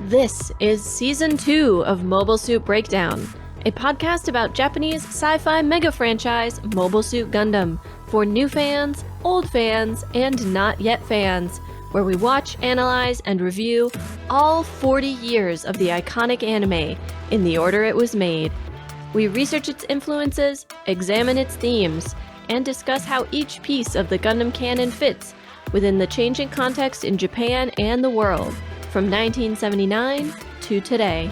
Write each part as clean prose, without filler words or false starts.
This is Season 2 of Mobile Suit Breakdown, a podcast about Japanese sci-fi mega franchise Mobile Suit Gundam for new fans, old fans, and not yet fans, where we watch, analyze, and review all 40 years of the iconic anime in the order it was made. We research its influences, examine its themes, and discuss how each piece of the Gundam canon fits within the changing context in Japan and the world, from 1979 to today.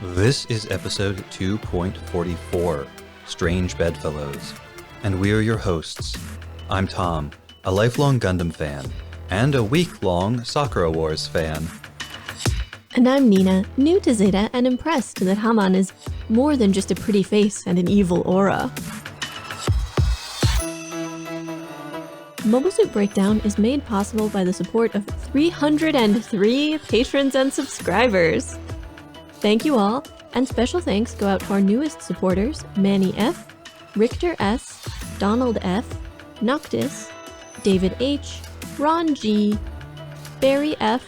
This is episode 2.44, Strange Bedfellows, and we are your hosts. I'm Tom, a lifelong Gundam fan, and a week-long Sakura Wars fan. And I'm Nina, new to Zeta and impressed that Haman is more than just a pretty face and an evil aura. Mobile Suit Breakdown is made possible by the support of 303 patrons and subscribers. Thank you all, and special thanks go out to our newest supporters, Manny F., Richter S., Donald F., Noctis, David H., Ron G., Barry F.,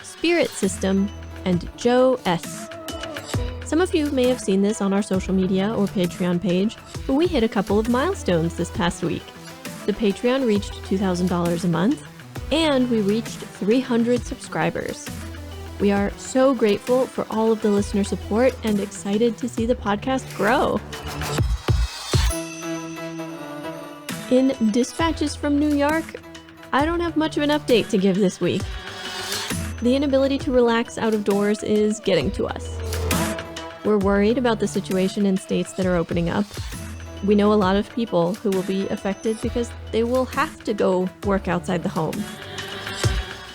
Spirit System, and Joe S. Some of you may have seen this on our social media or Patreon page, but we hit a couple of milestones this past week. The Patreon reached $2,000 a month, and we reached 300 subscribers. We are so grateful for all of the listener support and excited to see the podcast grow. In Dispatches from New York, I don't have much of an update to give this week. The inability to relax out of doors is getting to us. We're worried about the situation in states that are opening up. We know a lot of people who will be affected because they will have to go work outside the home.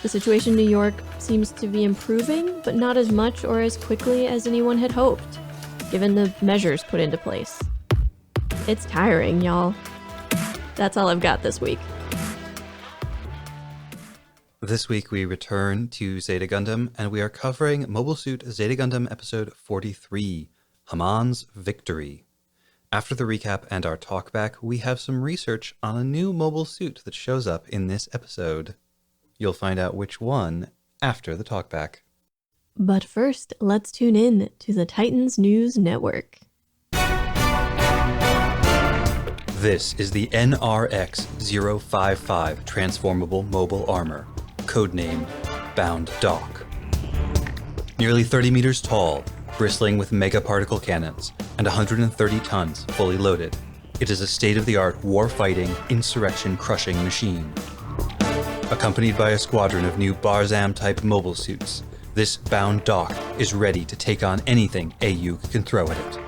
The situation in New York seems to be improving, but not as much or as quickly as anyone had hoped, given the measures put into place. It's tiring, y'all. That's all I've got this week. This week we return to Zeta Gundam, and we are covering Mobile Suit Zeta Gundam episode 43, Haman's Victory. After the recap and our talkback, we have some research on a new mobile suit that shows up in this episode. You'll find out which one after the talkback. But first, let's tune in to the Titans News Network. This is the NRX-055 Transformable Mobile Armor, codename Bound Dock. Nearly 30 meters tall, bristling with mega-particle cannons, and 130 tons fully loaded, it is a state-of-the-art war-fighting, insurrection-crushing machine. Accompanied by a squadron of new Barzam-type mobile suits, this Bound Dock is ready to take on anything AU can throw at it.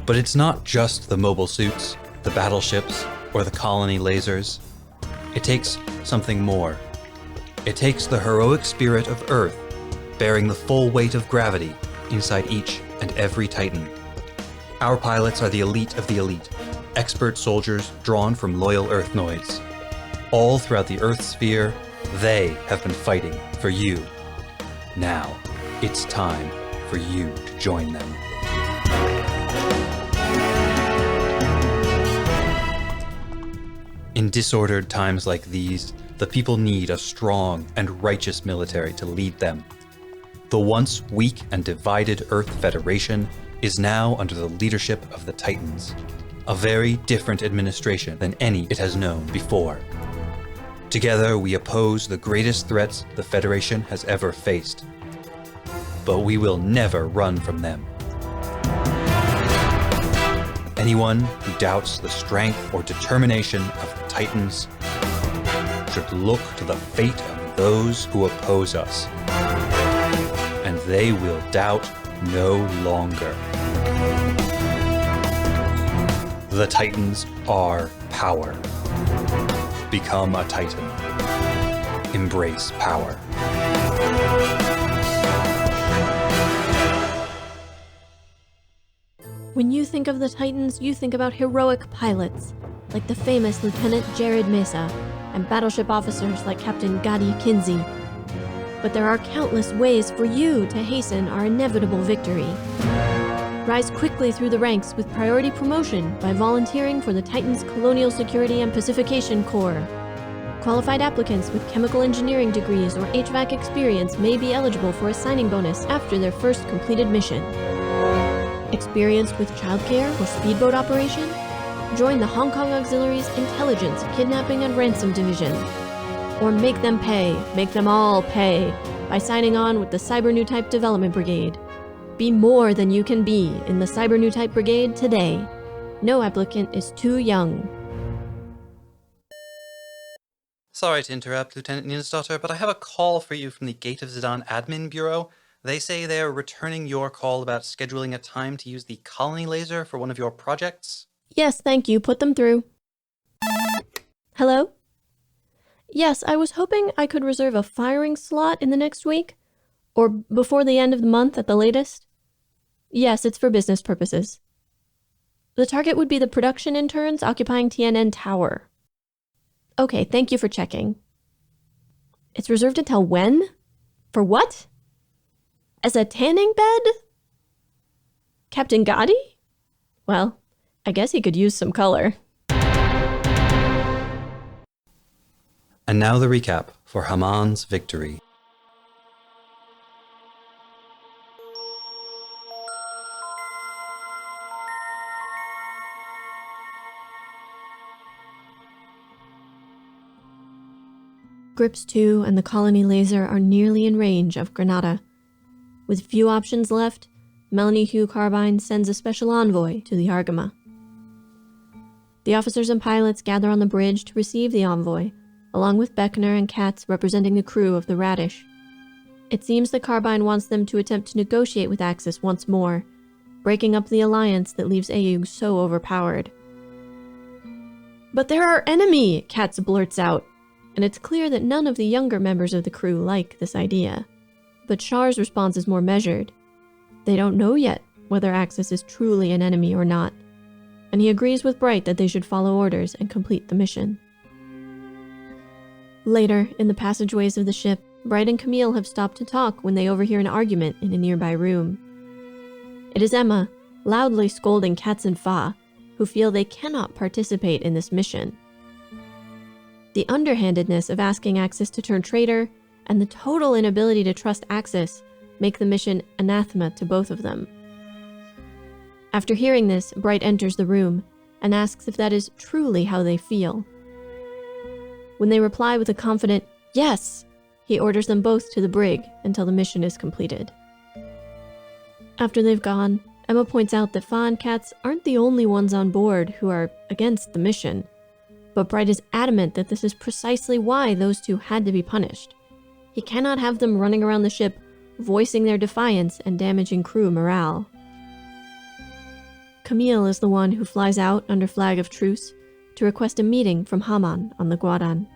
But it's not just the mobile suits, the battleships, or the colony lasers. It takes something more. It takes the heroic spirit of Earth, bearing the full weight of gravity inside each and every Titan. Our pilots are the elite of the elite, expert soldiers drawn from loyal Earthnoids. All throughout the Earth sphere, they have been fighting for you. Now, it's time for you to join them. In disordered times like these, the people need a strong and righteous military to lead them. The once weak and divided Earth Federation is now under the leadership of the Titans, a very different administration than any it has known before. Together, we oppose the greatest threats the Federation has ever faced. But we will never run from them. Anyone who doubts the strength or determination of the Titans should look to the fate of those who oppose us. And they will doubt no longer. The Titans are power. Become a Titan. Embrace power. When you think of the Titans, you think about heroic pilots, like the famous Lieutenant Jared Mesa, and battleship officers like Captain Gadi Kinsey. But there are countless ways for you to hasten our inevitable victory. Rise quickly through the ranks with priority promotion by volunteering for the Titans Colonial Security and Pacification Corps. Qualified applicants with chemical engineering degrees or HVAC experience may be eligible for a signing bonus after their first completed mission. Experienced with childcare or speedboat operation? Join the Hong Kong Auxiliary's Intelligence, Kidnapping and Ransom Division. Or make them pay, make them all pay, by signing on with the Cyber New Type Development Brigade. Be more than you can be in the Cyber New Type Brigade today. No applicant is too young. Sorry to interrupt, Lieutenant Nina's daughter, but I have a call for you from the Gate of Zidane Admin Bureau. They say they are returning your call about scheduling a time to use the colony laser for one of your projects. Yes, thank you. Put them through. Hello? Yes, I was hoping I could reserve a firing slot in the next week, or before the end of the month at the latest. Yes, it's for business purposes. The target would be the production interns occupying TNN Tower. Okay, thank you for checking. It's reserved until when? For what? As a tanning bed? Captain Gotti? Well, I guess he could use some color. And now the recap for Haman's victory. Grips 2 and the colony laser are nearly in range of Granada. With few options left, Melanie Hugh Carbine sends a special envoy to the Argama. The officers and pilots gather on the bridge to receive the envoy, along with Beckner and Katz representing the crew of the Radish. It seems that Carbine wants them to attempt to negotiate with Axis once more, breaking up the alliance that leaves Ayug so overpowered. "But they're our enemy!" Katz blurts out, and it's clear that none of the younger members of the crew like this idea. But Char's response is more measured. They don't know yet whether Axis is truly an enemy or not, and he agrees with Bright that they should follow orders and complete the mission. Later, in the passageways of the ship, Bright and Camille have stopped to talk when they overhear an argument in a nearby room. It is Emma, loudly scolding Katz and Fa, who feel they cannot participate in this mission. The underhandedness of asking Axis to turn traitor and the total inability to trust Axis make the mission anathema to both of them. After hearing this, Bright enters the room and asks if that is truly how they feel. When they reply with a confident "yes," he orders them both to the brig until the mission is completed. After they've gone, Emma points out that Fa and Katz aren't the only ones on board who are against the mission, but Bright is adamant that this is precisely why those two had to be punished. He cannot have them running around the ship, voicing their defiance and damaging crew morale. Camille is the one who flies out under flag of truce to request a meeting from Haman on the Guadan.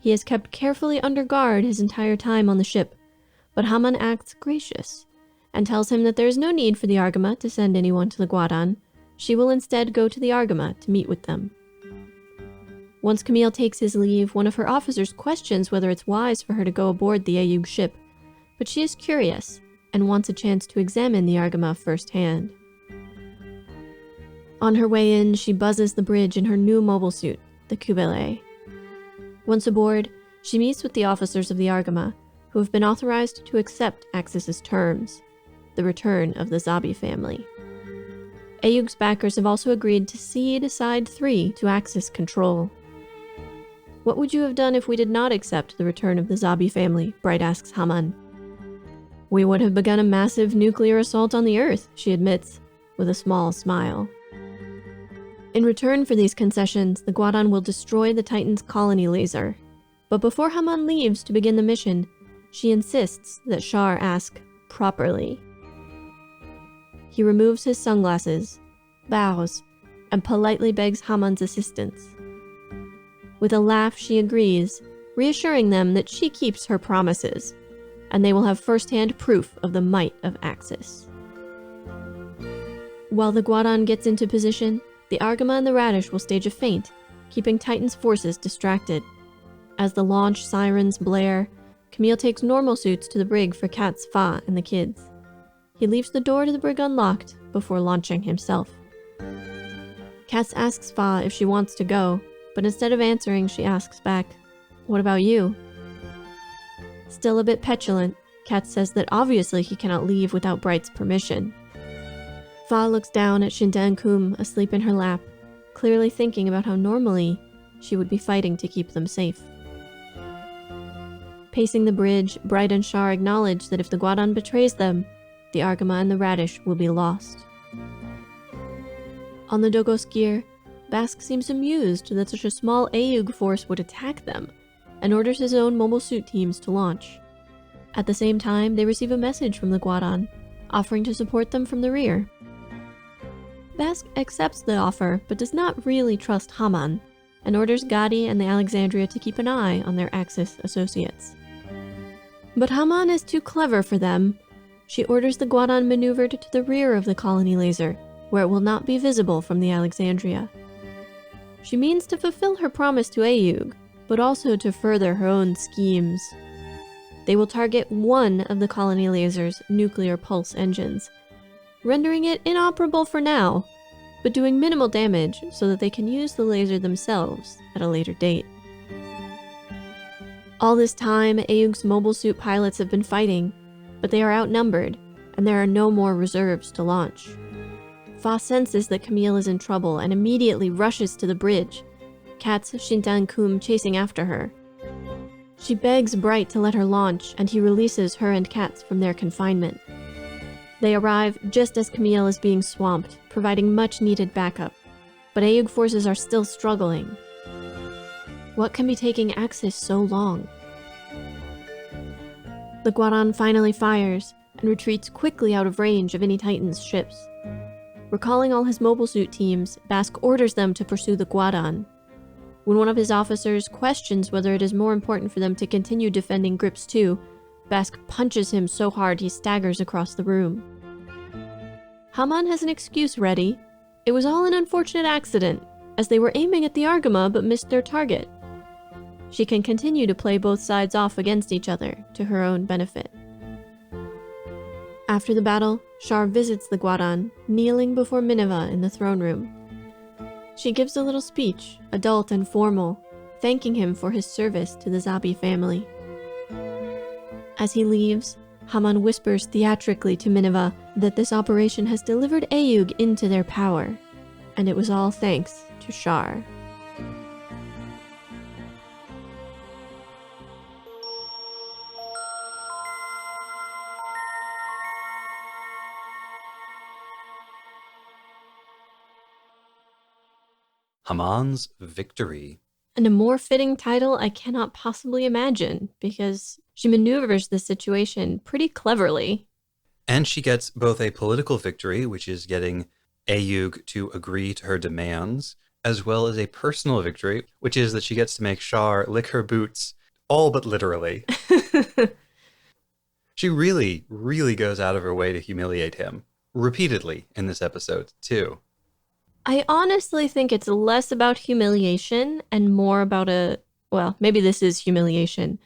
He has kept carefully under guard his entire time on the ship, but Haman acts gracious and tells him that there is no need for the Argama to send anyone to the Guadan. She will instead go to the Argama to meet with them. Once Camille takes his leave, one of her officers questions whether it's wise for her to go aboard the Ayug ship, but she is curious and wants a chance to examine the Argama firsthand. On her way in, she buzzes the bridge in her new mobile suit, the Kubele. Once aboard, she meets with the officers of the Argama, who have been authorized to accept Axis's terms, the return of the Zabi family. Ayug's backers have also agreed to cede Side 3 to Axis control. "What would you have done if we did not accept the return of the Zabi family?" Bright asks Haman. "We would have begun a massive nuclear assault on the Earth," she admits, with a small smile. In return for these concessions, the Guadan will destroy the Titan's colony laser. But before Haman leaves to begin the mission, she insists that Char ask properly. He removes his sunglasses, bows, and politely begs Haman's assistance. With a laugh, she agrees, reassuring them that she keeps her promises, and they will have first-hand proof of the might of Axis. While the Guadan gets into position, the Argama and the Radish will stage a feint, keeping Titan's forces distracted. As the launch sirens blare, Camille takes normal suits to the brig for Katz, Fa, and the kids. He leaves the door to the brig unlocked before launching himself. Katz asks Fa if she wants to go, but instead of answering, she asks back, "What about you?" Still a bit petulant, Kat says that obviously he cannot leave without Bright's permission. Fa looks down at Shinta and Kum asleep in her lap, clearly thinking about how normally she would be fighting to keep them safe. Pacing the bridge, Bright and Char acknowledge that if the Guadon betrays them, the Argama and the Radish will be lost. On the Dogos Gear, Bask seems amused that such a small Ayug force would attack them, and orders his own mobile suit teams to launch. At the same time, they receive a message from the Guadon, offering to support them from the rear. Bask accepts the offer, but does not really trust Haman, and orders Gadi and the Alexandria to keep an eye on their Axis associates. But Haman is too clever for them. She orders the Guadon maneuvered to the rear of the colony laser, where it will not be visible from the Alexandria. She means to fulfill her promise to Ayug, but also to further her own schemes. They will target one of the colony laser's nuclear pulse engines, rendering it inoperable for now, but doing minimal damage so that they can use the laser themselves at a later date. All this time, Ayug's mobile suit pilots have been fighting, but they are outnumbered, and there are no more reserves to launch. Fa senses that Camille is in trouble and immediately rushes to the bridge, Katz, Shinta, and Kum chasing after her. She begs Bright to let her launch, and he releases her and Katz from their confinement. They arrive just as Camille is being swamped, providing much-needed backup, but Ayug forces are still struggling. What can be taking Axis so long? The Guadon finally fires, and retreats quickly out of range of any Titan's ships. Recalling all his mobile suit teams, Bask orders them to pursue the Guadon. When one of his officers questions whether it is more important for them to continue defending Grips 2, Bask punches him so hard he staggers across the room. Haman has an excuse ready. It was all an unfortunate accident, as they were aiming at the Argama but missed their target. She can continue to play both sides off against each other to her own benefit. After the battle, Char visits the Guadon, kneeling before Minerva in the throne room. She gives a little speech, adult and formal, thanking him for his service to the Zabi family. As he leaves, Haman whispers theatrically to Minerva that this operation has delivered Ayug into their power, and it was all thanks to Char. Haman's victory. And a more fitting title I cannot possibly imagine, because she maneuvers the situation pretty cleverly. And she gets both a political victory, which is getting Ayug to agree to her demands, as well as a personal victory, which is that she gets to make Char lick her boots, all but literally. She really, really goes out of her way to humiliate him, repeatedly in this episode, too. I honestly think it's less about humiliation and more about maybe this is humiliation.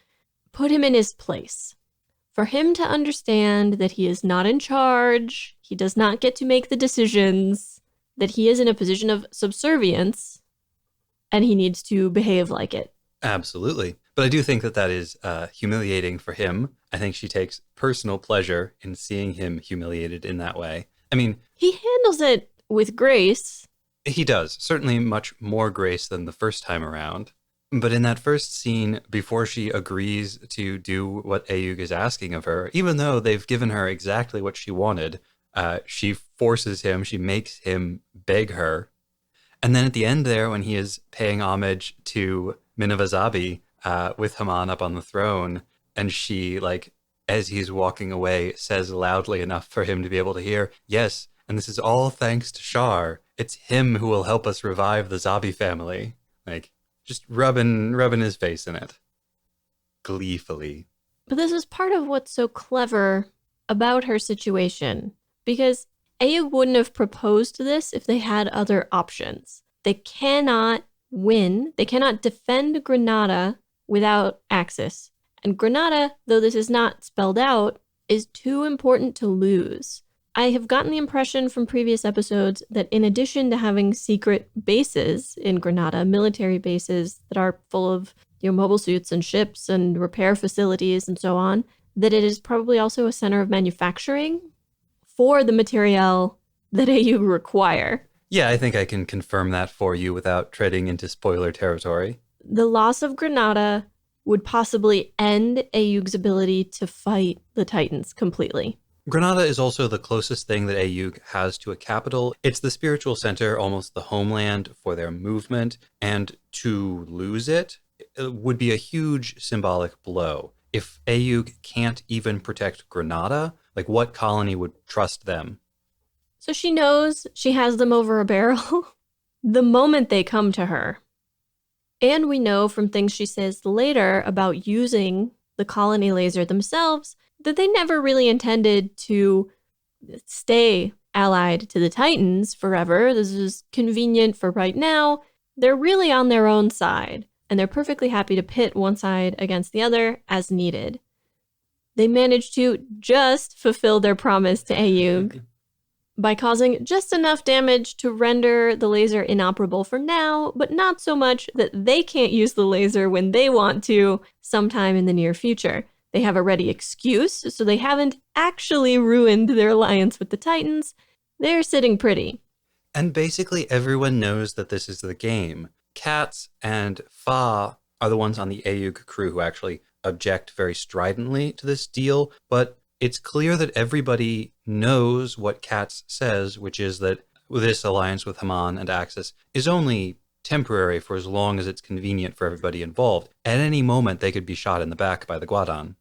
Put him in his place. For him to understand that he is not in charge, he does not get to make the decisions, that he is in a position of subservience, and he needs to behave like it. Absolutely. But I do think that is humiliating for him. I think she takes personal pleasure in seeing him humiliated in that way. I mean, he handles it with grace. He does. Certainly much more grace than the first time around. But in that first scene, before she agrees to do what Ayug is asking of her, even though they've given her exactly what she wanted, she forces him, she makes him beg her. And then at the end there, when he is paying homage to Minerva Zabi with Haman up on the throne, and she, as he's walking away, says loudly enough for him to be able to hear, "Yes, and this is all thanks to Char. It's him who will help us revive the Zabi family." Just rubbing his face in it. Gleefully. But this is part of what's so clever about her situation, because Ayug wouldn't have proposed this if they had other options. They cannot win, they cannot defend Granada without Axis. And Granada, though this is not spelled out, is too important to lose. I have gotten the impression from previous episodes that in addition to having secret bases in Granada, military bases that are full of mobile suits and ships and repair facilities and so on, that it is probably also a center of manufacturing for the materiel that AU require. Yeah, I think I can confirm that for you without treading into spoiler territory. The loss of Granada would possibly end AUG's ability to fight the Titans completely. Granada is also the closest thing that AUG has to a capital. It's the spiritual center, almost the homeland for their movement, and to lose it would be a huge symbolic blow. If AUG can't even protect Granada, like what colony would trust them? So she knows she has them over a barrel the moment they come to her. And we know from things she says later about using the colony laser themselves that they never really intended to stay allied to the Titans forever. This is convenient for right now. They're really on their own side, and they're perfectly happy to pit one side against the other as needed. They managed to just fulfill their promise to AUG by causing just enough damage to render the laser inoperable for now, but not so much that they can't use the laser when they want to sometime in the near future. They have a ready excuse, so they haven't actually ruined their alliance with the Titans. They're sitting pretty. And basically everyone knows that this is the game. Katz and Fa are the ones on the AUG crew who actually object very stridently to this deal, but it's clear that everybody knows what Katz says, which is that this alliance with Haman and Axis is only temporary for as long as it's convenient for everybody involved. At any moment, they could be shot in the back by the Guadon.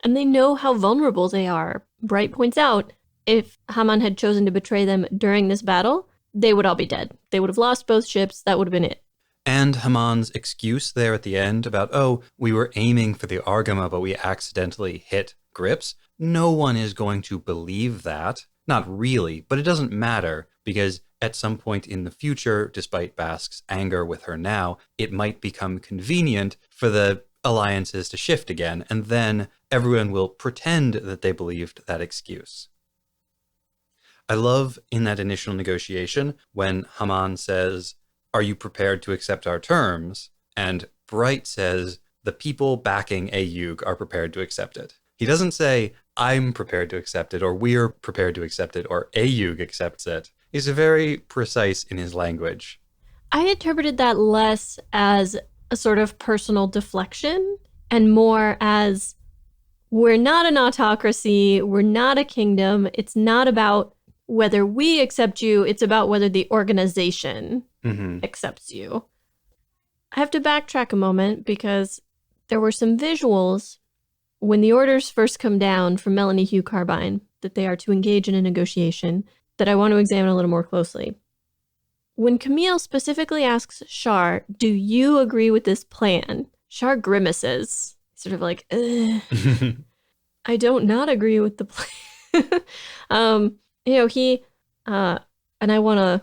And they know how vulnerable they are. Bright points out, if Haman had chosen to betray them during this battle, they would all be dead. They would have lost both ships. That would have been it. And Haman's excuse there at the end about, oh, we were aiming for the Argama, but we accidentally hit Grips. No one is going to believe that. Not really, but it doesn't matter because at some point in the future, despite Basque's anger with her now, it might become convenient for the alliances to shift again, and then everyone will pretend that they believed that excuse. I love in that initial negotiation when Haman says, "Are you prepared to accept our terms?" And Bright says, "The people backing AUG are prepared to accept it." He doesn't say, "I'm prepared to accept it," or "We're prepared to accept it," or "AUG accepts it." He's very precise in his language. I interpreted that less as a sort of personal deflection and more as, we're not an autocracy, we're not a kingdom, it's not about whether we accept you, it's about whether the organization accepts you. I have to backtrack a moment because there were some visuals when the orders first come down from Melanie Hugh Carbine that they are to engage in a negotiation that I want to examine a little more closely. When Camille specifically asks Char, "Do you agree with this plan?" Char grimaces, sort of like, I don't not agree with the plan. He, and I want to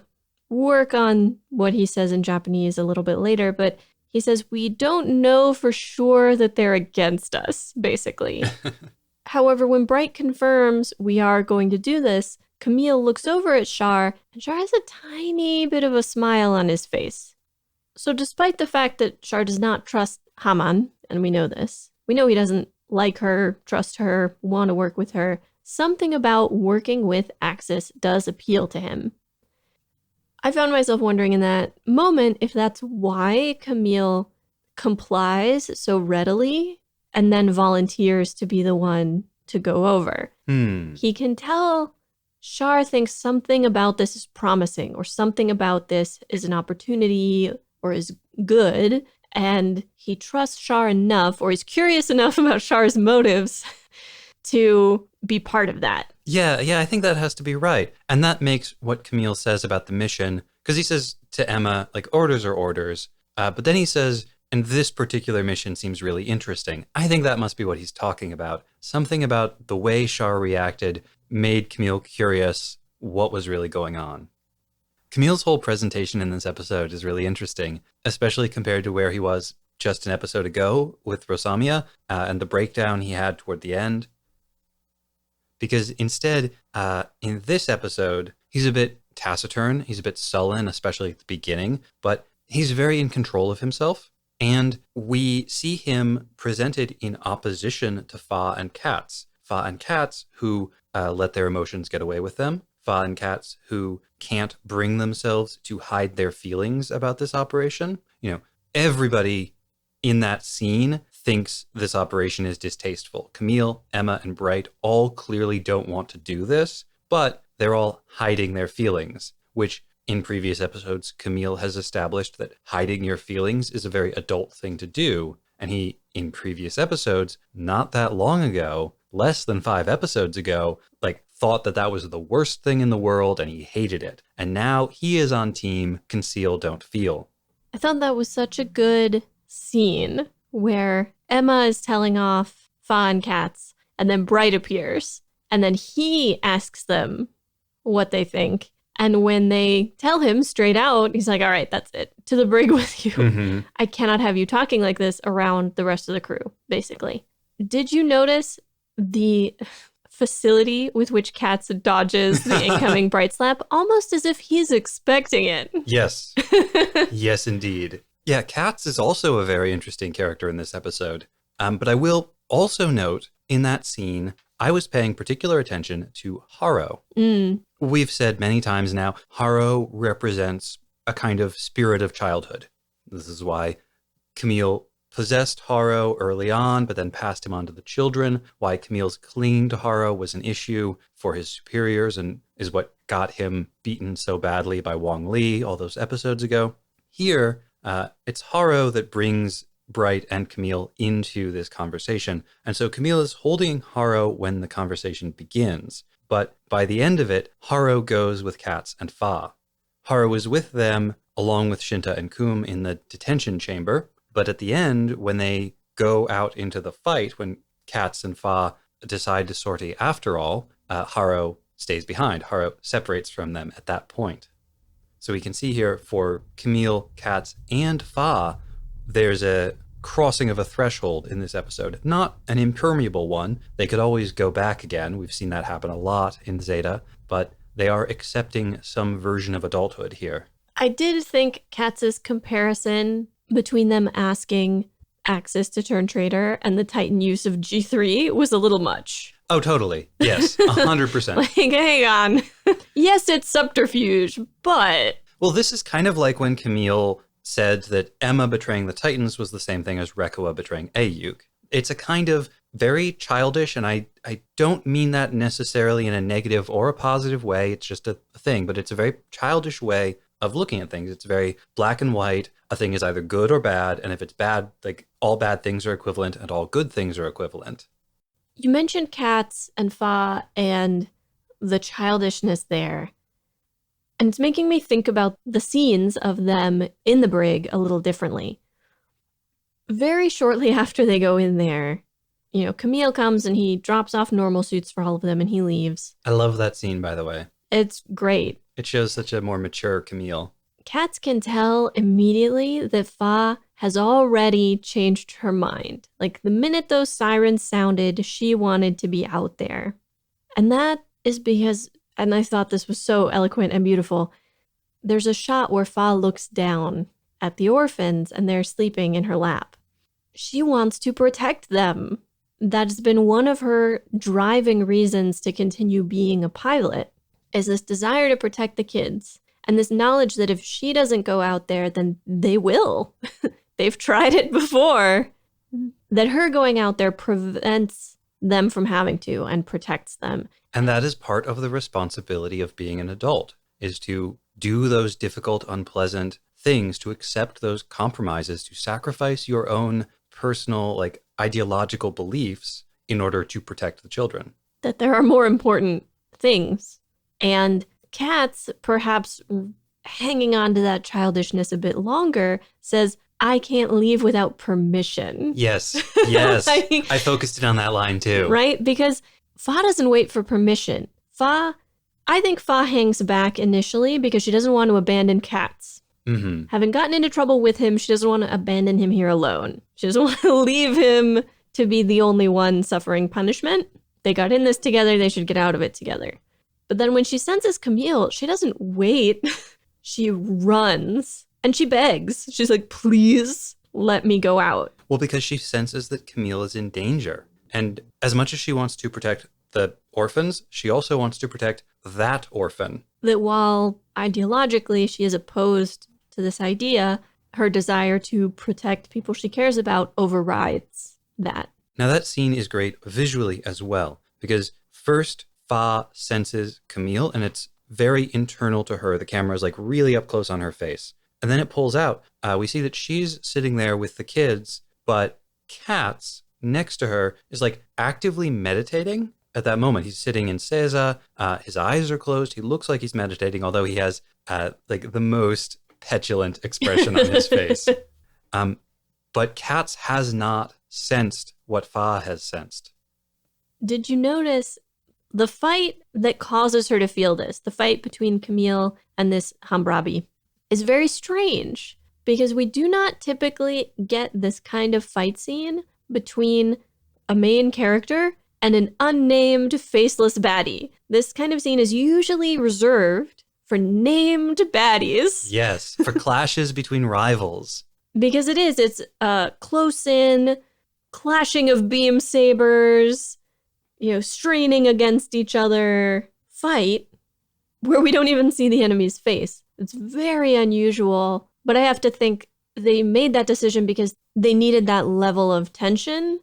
work on what he says in Japanese a little bit later, but he says, we don't know for sure that they're against us, basically. However, when Bright confirms we are going to do this, Camille looks over at Char, and Char has a tiny bit of a smile on his face. So despite the fact that Char does not trust Haman, and we know this, we know he doesn't like her, trust her, want to work with her, something about working with Axis does appeal to him. I found myself wondering in that moment if that's why Camille complies so readily and then volunteers to be the one to go over. He can tell Char thinks something about this is promising or something about this is an opportunity or is good, and he trusts Char enough or he's curious enough about Char's motives to be part of that. Yeah, I think that has to be right. And that makes what Camille says about the mission, because he says to Emma, like, orders are orders. But then he says, and this particular mission seems really interesting. I think that must be what he's talking about. Something about the way Char reacted made Camille curious what was really going on. Camille's whole presentation in this episode is really interesting, especially compared to where he was just an episode ago with Rosamia and the breakdown he had toward the end. because instead, in this episode, he's a bit taciturn, he's a bit sullen, especially at the beginning, but he's very in control of himself. And we see him presented in opposition to Fa and Katz. Fa and Katz, who let their emotions get away with them. Fa and Katz, who can't bring themselves to hide their feelings about this operation. You know, everybody in that scene thinks this operation is distasteful. Camille, Emma, and Bright all clearly don't want to do this, but they're all hiding their feelings, which in previous episodes, Camille has established that hiding your feelings is a very adult thing to do. And he, in previous episodes, not that long ago, less than 5 episodes ago, thought that that was the worst thing in the world and he hated it. And now he is on team conceal, don't feel. I thought that was such a good scene where Emma is telling off Fa and Katz, and then Bright appears, and then he asks them what they think. And when they tell him straight out, he's like, all right, that's it. To the brig with you. Mm-hmm. I cannot have you talking like this around the rest of the crew, basically. Did you notice the facility with which Katz dodges the incoming Bright slap, almost as if he's expecting it? Yes. Yes, indeed. Yeah, Katz is also a very interesting character in this episode. But I will also note in that scene, I was paying particular attention to Haro. We've said many times now, Haro represents a kind of spirit of childhood. This is why Camille possessed Haro early on, but then passed him on to the children. Why Camille's clinging to Haro was an issue for his superiors and is what got him beaten so badly by Wong Li all those episodes ago. Here, it's Haro that brings Bright and Camille into this conversation. And so Camille is holding Haro when the conversation begins. But by the end of it, Haro goes with Katz and Fa. Haro is with them along with Shinta and Kum in the detention chamber. But at the end, when they go out into the fight, when Katz and Fa decide to sortie after all, Haro stays behind. Haro separates from them at that point. So we can see here for Camille, Katz, and Fa, there's a crossing of a threshold in this episode. Not an impermeable one. They could always go back again. We've seen that happen a lot in Zeta, but they are accepting some version of adulthood here. I did think Katz's comparison between them asking Axis to turn traitor and the Titan use of G3 was a little much. Oh, totally. Yes, 100%. Hang on. Yes, it's subterfuge, but... Well, this is kind of like when Camille said that Emma betraying the Titans was the same thing as Rekoa betraying Ayuk. It's a kind of very childish, and I don't mean that necessarily in a negative or a positive way. It's just a thing, but it's a very childish way of looking at things. It's very black and white. A thing is either good or bad, and if it's bad, all bad things are equivalent and all good things are equivalent. You mentioned Katz and Fa and the childishness there. And it's making me think about the scenes of them in the brig a little differently. Very shortly after they go in there, Camille comes and he drops off normal suits for all of them and he leaves. I love that scene, by the way. It's great. It shows such a more mature Camille. Katz can tell immediately that Fa has already changed her mind. The minute those sirens sounded, she wanted to be out there. And that is because, and I thought this was so eloquent and beautiful, there's a shot where Fa looks down at the orphans and they're sleeping in her lap. She wants to protect them. That's been one of her driving reasons to continue being a pilot, is this desire to protect the kids. And this knowledge that if she doesn't go out there, then they will. They've tried it before. That her going out there prevents them from having to and protects them. And that is part of the responsibility of being an adult, is to do those difficult, unpleasant things, to accept those compromises, to sacrifice your own personal, ideological beliefs in order to protect the children. That there are more important things. And Katz, perhaps hanging on to that childishness a bit longer, says, I can't leave without permission. Yes. I focused in on that line too. Right? Because Fa doesn't wait for permission. I think Fa hangs back initially because she doesn't want to abandon Katz. Mm-hmm. Having gotten into trouble with him, she doesn't want to abandon him here alone. She doesn't want to leave him to be the only one suffering punishment. They got in this together, they should get out of it together. But then when she senses Camille, she doesn't wait. She runs and she begs. She's like, please let me go out. Well, because she senses that Camille is in danger. And as much as she wants to protect the orphans, she also wants to protect that orphan. That while ideologically she is opposed to this idea, her desire to protect people she cares about overrides that. Now that scene is great visually as well, because first Fa senses Camille and it's very internal to her. The camera is like really up close on her face. And then it pulls out. We see that she's sitting there with the kids, but Katz next to her is like actively meditating at that moment. He's sitting in seiza. His eyes are closed. He looks like he's meditating, although he has like the most petulant expression on his face. But Katz has not sensed what Fa has sensed. Did you notice the fight that causes her to feel this, the fight between Camille and this Hammurabi, is very strange because we do not typically get this kind of fight scene between a main character and an unnamed faceless baddie. This kind of scene is usually reserved for named baddies. Yes, for clashes between rivals. Because it's close-in, clashing of beam sabers, straining against each other fight where we don't even see the enemy's face. It's very unusual, but I have to think they made that decision because they needed that level of tension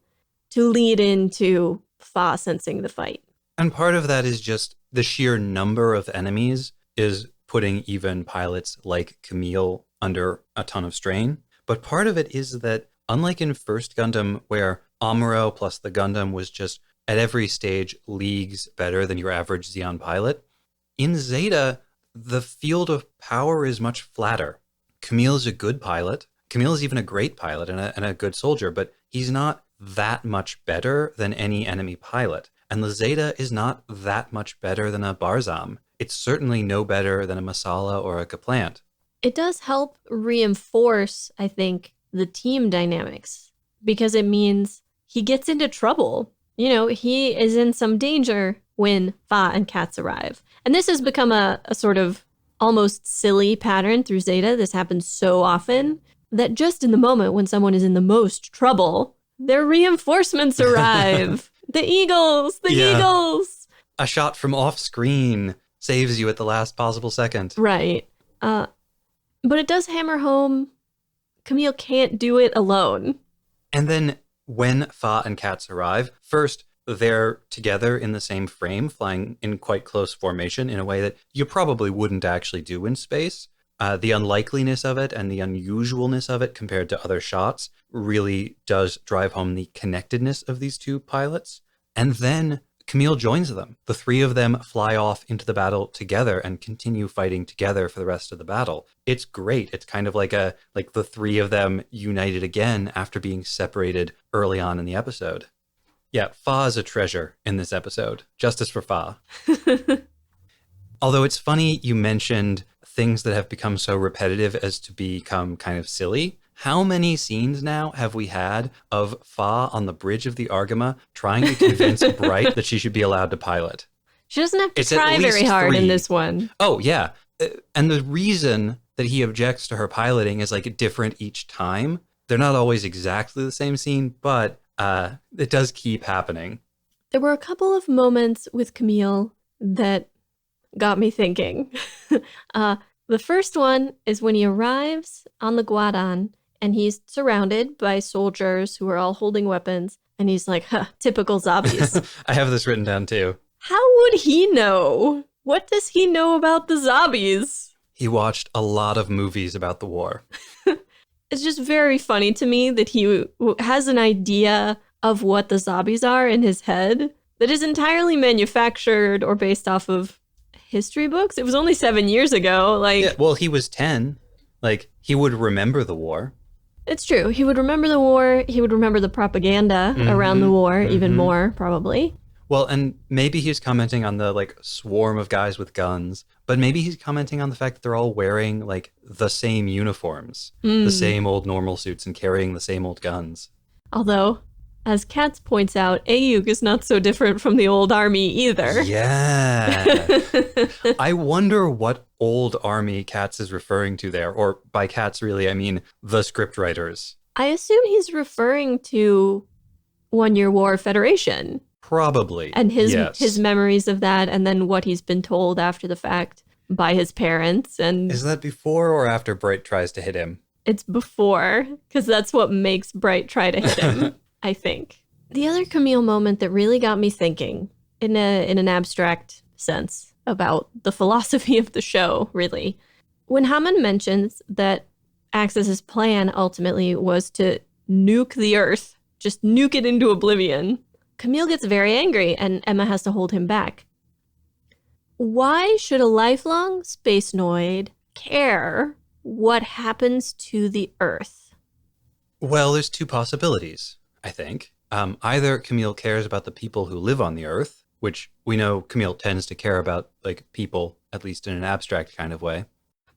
to lead into Fa sensing the fight. And part of that is just the sheer number of enemies is putting even pilots like Camille under a ton of strain. But part of it is that, unlike in First Gundam, where Amuro plus the Gundam was just at every stage leagues better than your average Zeon pilot, in Zeta, the field of power is much flatter. Camille is a good pilot. Camille is even a great pilot and a good soldier, but he's not that much better than any enemy pilot. And the Zeta is not that much better than a Barzam. It's certainly no better than a Masala or a Kaplant. It does help reinforce, I think, the team dynamics because it means he gets into trouble. He is in some danger when Fa and Katz arrive. And this has become a sort of almost silly pattern through Zeta. This happens so often that just in the moment when someone is in the most trouble, their reinforcements arrive. The Eagles! The Eagles! A shot from off screen saves you at the last possible second. Right. But it does hammer home Camille can't do it alone. And then when Fa and Katz arrive, first, they're together in the same frame, flying in quite close formation in a way that you probably wouldn't actually do in space. The unlikeliness of it and the unusualness of it compared to other shots really does drive home the connectedness of these two pilots. And then Camille joins them. The three of them fly off into the battle together and continue fighting together for the rest of the battle. It's great. It's kind of like the three of them united again after being separated early on in the episode. Yeah, Fa is a treasure in this episode. Justice for Fa. Although it's funny you mentioned things that have become so repetitive as to become kind of silly. How many scenes now have we had of Fa on the bridge of the Argama trying to convince Bright that she should be allowed to pilot? She doesn't have to try very hard in this one. Oh, yeah. And the reason that he objects to her piloting is like different each time. They're not always exactly the same scene, but it does keep happening. There were a couple of moments with Camille that got me thinking. The first one is when he arrives on the Guadan and he's surrounded by soldiers who are all holding weapons. And he's like, typical zombies. I have this written down too. How would he know? What does he know about the zombies? He watched a lot of movies about the war. It's just very funny to me that he has an idea of what the zombies are in his head that is entirely manufactured or based off of history books. It was only 7 years ago. Well, he was 10. He would remember the war. It's true. He would remember the war. He would remember the propaganda around the war even more, probably. Well, and maybe he's commenting on the swarm of guys with guns, but maybe he's commenting on the fact that they're all wearing the same uniforms, the same old normal suits and carrying the same old guns. Although As Katz points out, Ayuk is not so different from the old army either. Yeah. I wonder what old army Katz is referring to there. Or by Katz, really, I mean the scriptwriters. I assume he's referring to One Year War Federation. Probably. And yes. his memories of that, and then what he's been told after the fact by his parents. And is that before or after Bright tries to hit him? It's before, because that's what makes Bright try to hit him, I think. The other Camille moment that really got me thinking, in an abstract sense, about the philosophy of the show, really. When Haman mentions that Axis's plan ultimately was to nuke the Earth, just nuke it into oblivion, Camille gets very angry and Emma has to hold him back. Why should a lifelong spacenoid care what happens to the Earth? Well, there's two possibilities, I think. Either Camille cares about the people who live on the Earth, which we know Camille tends to care about, like, people, at least in an abstract kind of way.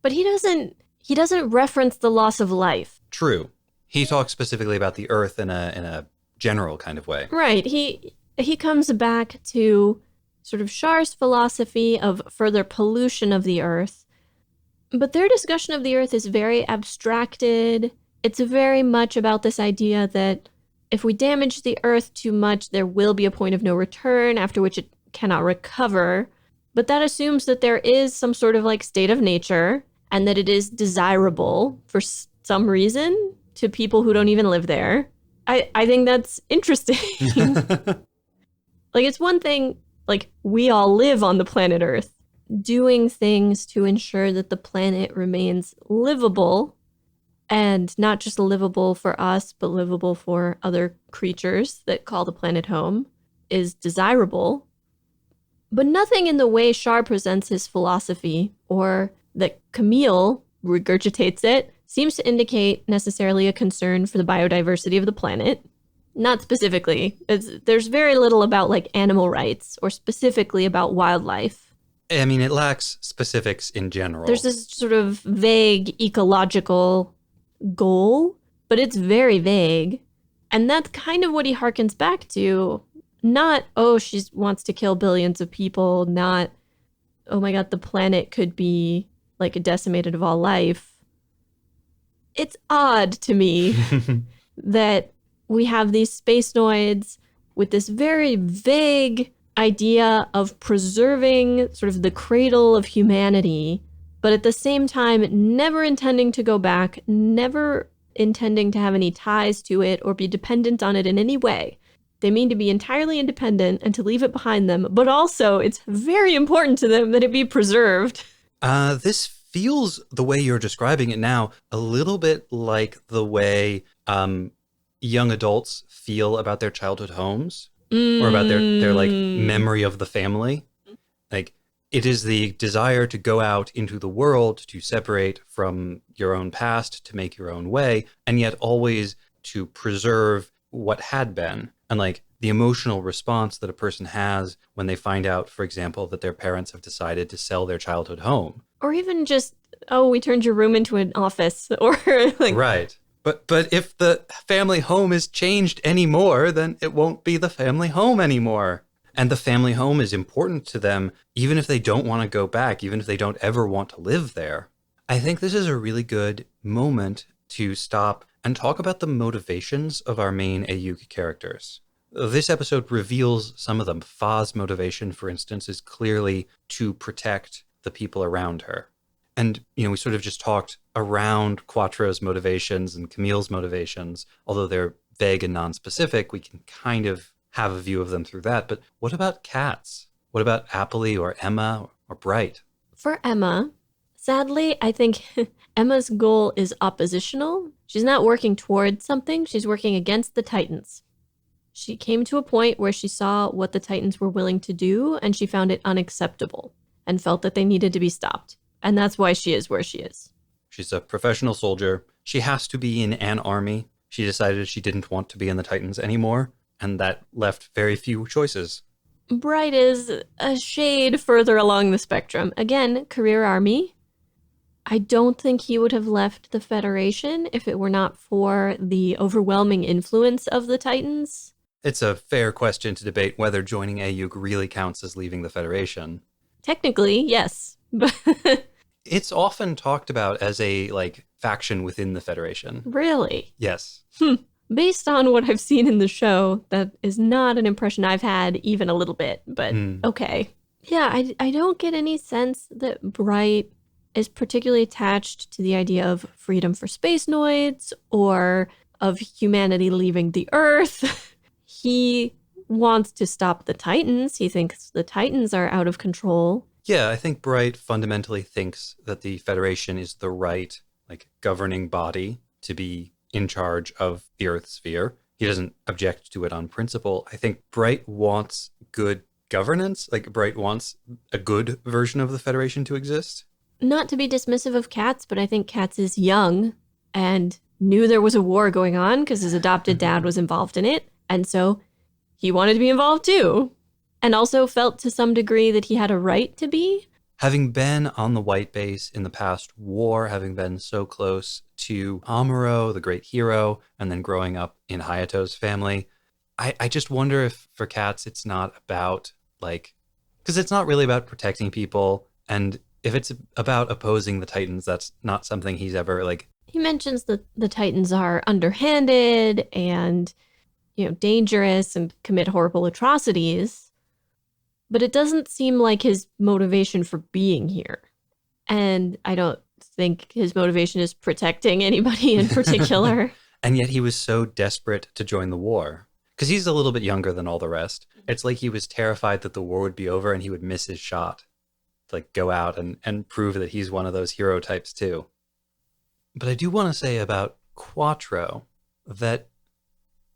But he doesn't reference the loss of life. True. He talks specifically about the Earth in a general kind of way. Right. He comes back to sort of Char's philosophy of further pollution of the Earth. But their discussion of the Earth is very abstracted. It's very much about this idea that if we damage the Earth too much, there will be a point of no return after which it cannot recover. But that assumes that there is some sort of like state of nature and that it is desirable for some reason to people who don't even live there. I think that's interesting. Like, it's one thing, like, we all live on the planet Earth, doing things to ensure that the planet remains livable, and not just livable for us, but livable for other creatures that call the planet home, is desirable. But nothing in the way Char presents his philosophy, or that Camille regurgitates it, seems to indicate necessarily a concern for the biodiversity of the planet. Not specifically. There's very little about like animal rights or specifically about wildlife. I mean, it lacks specifics in general. There's this sort of vague ecological goal, but it's very vague. And that's kind of what he harkens back to. Not, oh, she wants to kill billions of people. Not, oh my God, the planet could be like decimated of all life. It's odd to me that we have these spacenoids with this very vague idea of preserving sort of the cradle of humanity, but at the same time, never intending to go back, never intending to have any ties to it or be dependent on it in any way. They mean to be entirely independent and to leave it behind them, but also it's very important to them that it be preserved. This feels, the way you're describing it now, a little bit like the way young adults feel about their childhood homes or about their like memory of the family. Like, it is the desire to go out into the world, to separate from your own past, to make your own way, and yet always to preserve what had been. And like the emotional response that a person has when they find out, for example, that their parents have decided to sell their childhood home. Or even just, oh, we turned your room into an office. Or like, right. But if the family home is changed anymore, then it won't be the family home anymore. And the family home is important to them, even if they don't want to go back, even if they don't ever want to live there. I think this is a really good moment to stop and talk about the motivations of our main Ayuk characters. This episode reveals some of them. Fa's motivation, for instance, is clearly to protect the people around her. And, you know, we sort of just talked around Quattro's motivations and Camille's motivations. Although they're vague and non-specific, we can kind of have a view of them through that. But what about Katz? What about Appley or Emma or Bright? For Emma, sadly, I think Emma's goal is oppositional. She's not working towards something. She's working against the Titans. She came to a point where she saw what the Titans were willing to do, and she found it unacceptable and felt that they needed to be stopped. And that's why she is where she is. She's a professional soldier. She has to be in an army. She decided she didn't want to be in the Titans anymore, and that left very few choices. Bright is a shade further along the spectrum. Again, career army. I don't think he would have left the Federation if it were not for the overwhelming influence of the Titans. It's a fair question to debate whether joining AUG really counts as leaving the Federation. Technically, yes. But It's often talked about as a, faction within the Federation. really? Yes. Based on what I've seen in the show, that is not an impression I've had even a little bit, but okay. Yeah, I don't get any sense that Bright is particularly attached to the idea of freedom for space noids or of humanity leaving the Earth. He wants to stop the Titans. He thinks the Titans are out of control. Yeah, I think Bright fundamentally thinks that the Federation is the right, governing body to be in charge of the Earth sphere. He doesn't object to it on principle. I think Bright wants good governance. Bright wants a good version of the Federation to exist. Not to be dismissive of Katz, but I think Katz is young and knew there was a war going on because his adopted dad was involved in it. And so he wanted to be involved too. And also felt to some degree that he had a right to be. Having been on the White Base in the past war, having been so close to Amuro, the great hero, and then growing up in Hayato's family, I just wonder if for Katz it's not about, because it's not really about protecting people. And if it's about opposing the Titans, that's not something he's ever, He mentions that the Titans are underhanded and, dangerous and commit horrible atrocities. But it doesn't seem like his motivation for being here. And I don't think his motivation is protecting anybody in particular. And yet he was so desperate to join the war. Because he's a little bit younger than all the rest. It's like he was terrified that the war would be over and he would miss his shot. To go out and prove that he's one of those hero types too. But I do want to say about Quattro that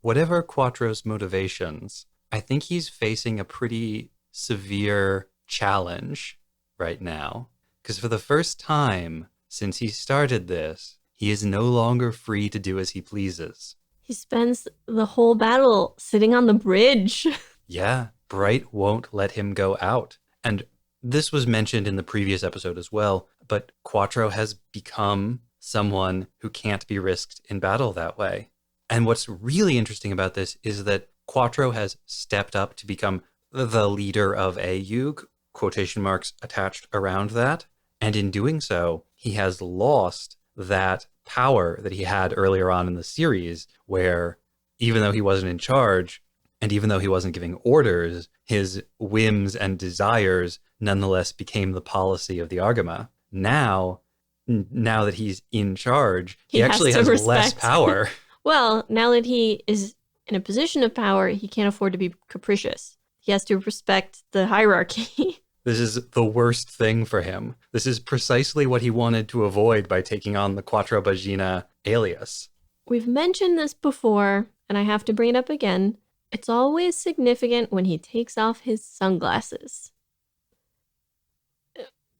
whatever Quattro's motivations, I think he's facing a pretty severe challenge right now. Because for the first time since he started this, he is no longer free to do as he pleases. He spends the whole battle sitting on the bridge. Yeah, Bright won't let him go out. And this was mentioned in the previous episode as well, but Quattro has become someone who can't be risked in battle that way. And what's really interesting about this is that Quattro has stepped up to become the leader of AUG, quotation marks attached around that. And in doing so, he has lost that power that he had earlier on in the series, where even though he wasn't in charge, and even though he wasn't giving orders, his whims and desires nonetheless became the policy of the Argama. Now that he's in charge, he actually has less power. Well, now that he is in a position of power, he can't afford to be capricious. He has to respect the hierarchy. This is the worst thing for him. This is precisely what he wanted to avoid by taking on the Quattro Bagina alias. We've mentioned this before, and I have to bring it up again. It's always significant when he takes off his sunglasses.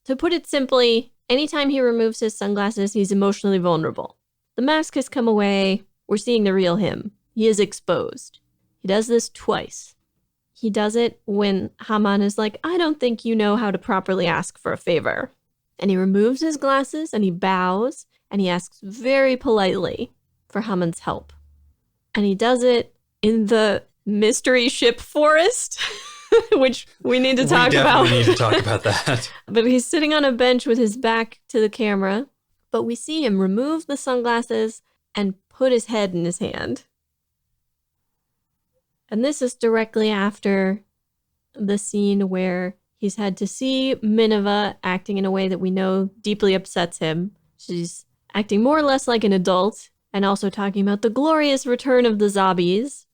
To put it simply, anytime he removes his sunglasses, he's emotionally vulnerable. The mask has come away. We're seeing the real him. He is exposed. He does this twice. He does it when Haman is like, I don't think you know how to properly ask for a favor. And he removes his glasses and he bows and he asks very politely for Haman's help. And he does it in the mystery ship forest, which we need to talk about. We definitely need to talk about that. But he's sitting on a bench with his back to the camera. But we see him remove the sunglasses and put his head in his hand. And this is directly after the scene where he's had to see Minerva acting in a way that we know deeply upsets him. She's acting more or less like an adult, and also talking about the glorious return of the Zombies,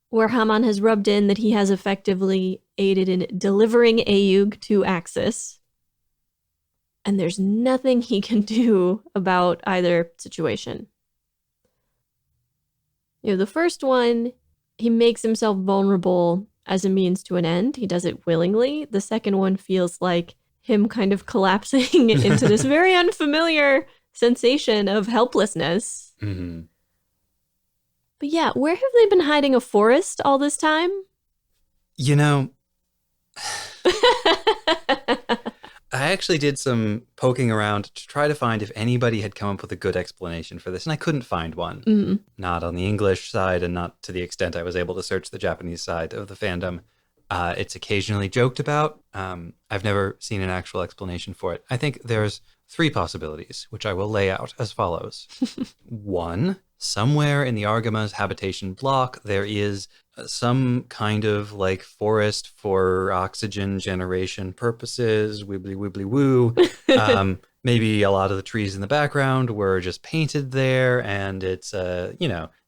where Haman has rubbed in that he has effectively aided in delivering AUG to Axis. And there's nothing he can do about either situation. The first one, he makes himself vulnerable as a means to an end. He does it willingly. The second one feels like him kind of collapsing into this very unfamiliar sensation of helplessness. Mm-hmm. But yeah, where have they been hiding a forest all this time? I actually did some poking around to try to find if anybody had come up with a good explanation for this, and I couldn't find one. Mm. Not on the English side, and not to the extent I was able to search the Japanese side of the fandom. It's occasionally joked about. I've never seen an actual explanation for it. I think there's 3 possibilities, which I will lay out as follows. 1, somewhere in the Argama's habitation block, there is some kind of like forest for oxygen generation purposes, wibbly wibbly woo. Maybe a lot of the trees in the background were just painted there, and it's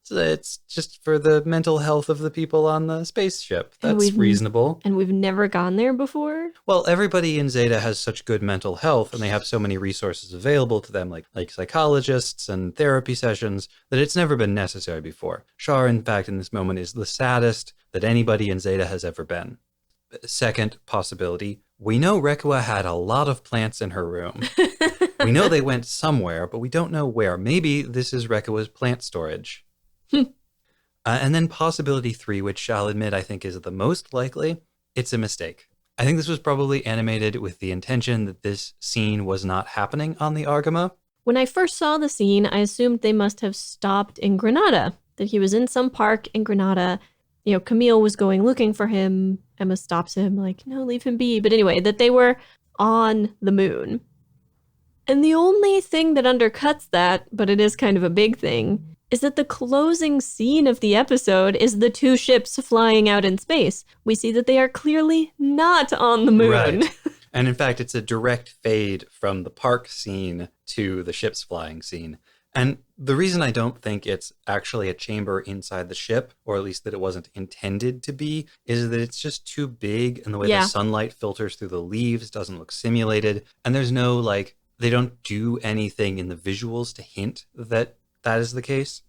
it's just for the mental health of the people on the spaceship. That's reasonable. And we've never gone there before? Well, everybody in Zeta has such good mental health, and they have so many resources available to them, like psychologists and therapy sessions, that it's never been necessary before. Char, in fact, in this moment, is the saddest that anybody in Zeta has ever been. Second possibility, we know Rekua had a lot of plants in her room. We know they went somewhere, but we don't know where. Maybe this is Rekua's plant storage. And then possibility 3, which I'll admit I think is the most likely, it's a mistake. I think this was probably animated with the intention that this scene was not happening on the Argama. When I first saw the scene, I assumed they must have stopped in Granada, that he was in some park in Granada. You know, Camille was going looking for him. Emma stops him like, no, leave him be. But anyway, that they were on the moon. And the only thing that undercuts that, but it is kind of a big thing, is that the closing scene of the episode is the 2 ships flying out in space. We see that they are clearly not on the moon. Right. And in fact, it's a direct fade from the park scene to the ship's flying scene. And the reason I don't think it's actually a chamber inside the ship, or at least that it wasn't intended to be, is that it's just too big, and the way the sunlight filters through the leaves doesn't look simulated. And there's no, they don't do anything in the visuals to hint that that is the case.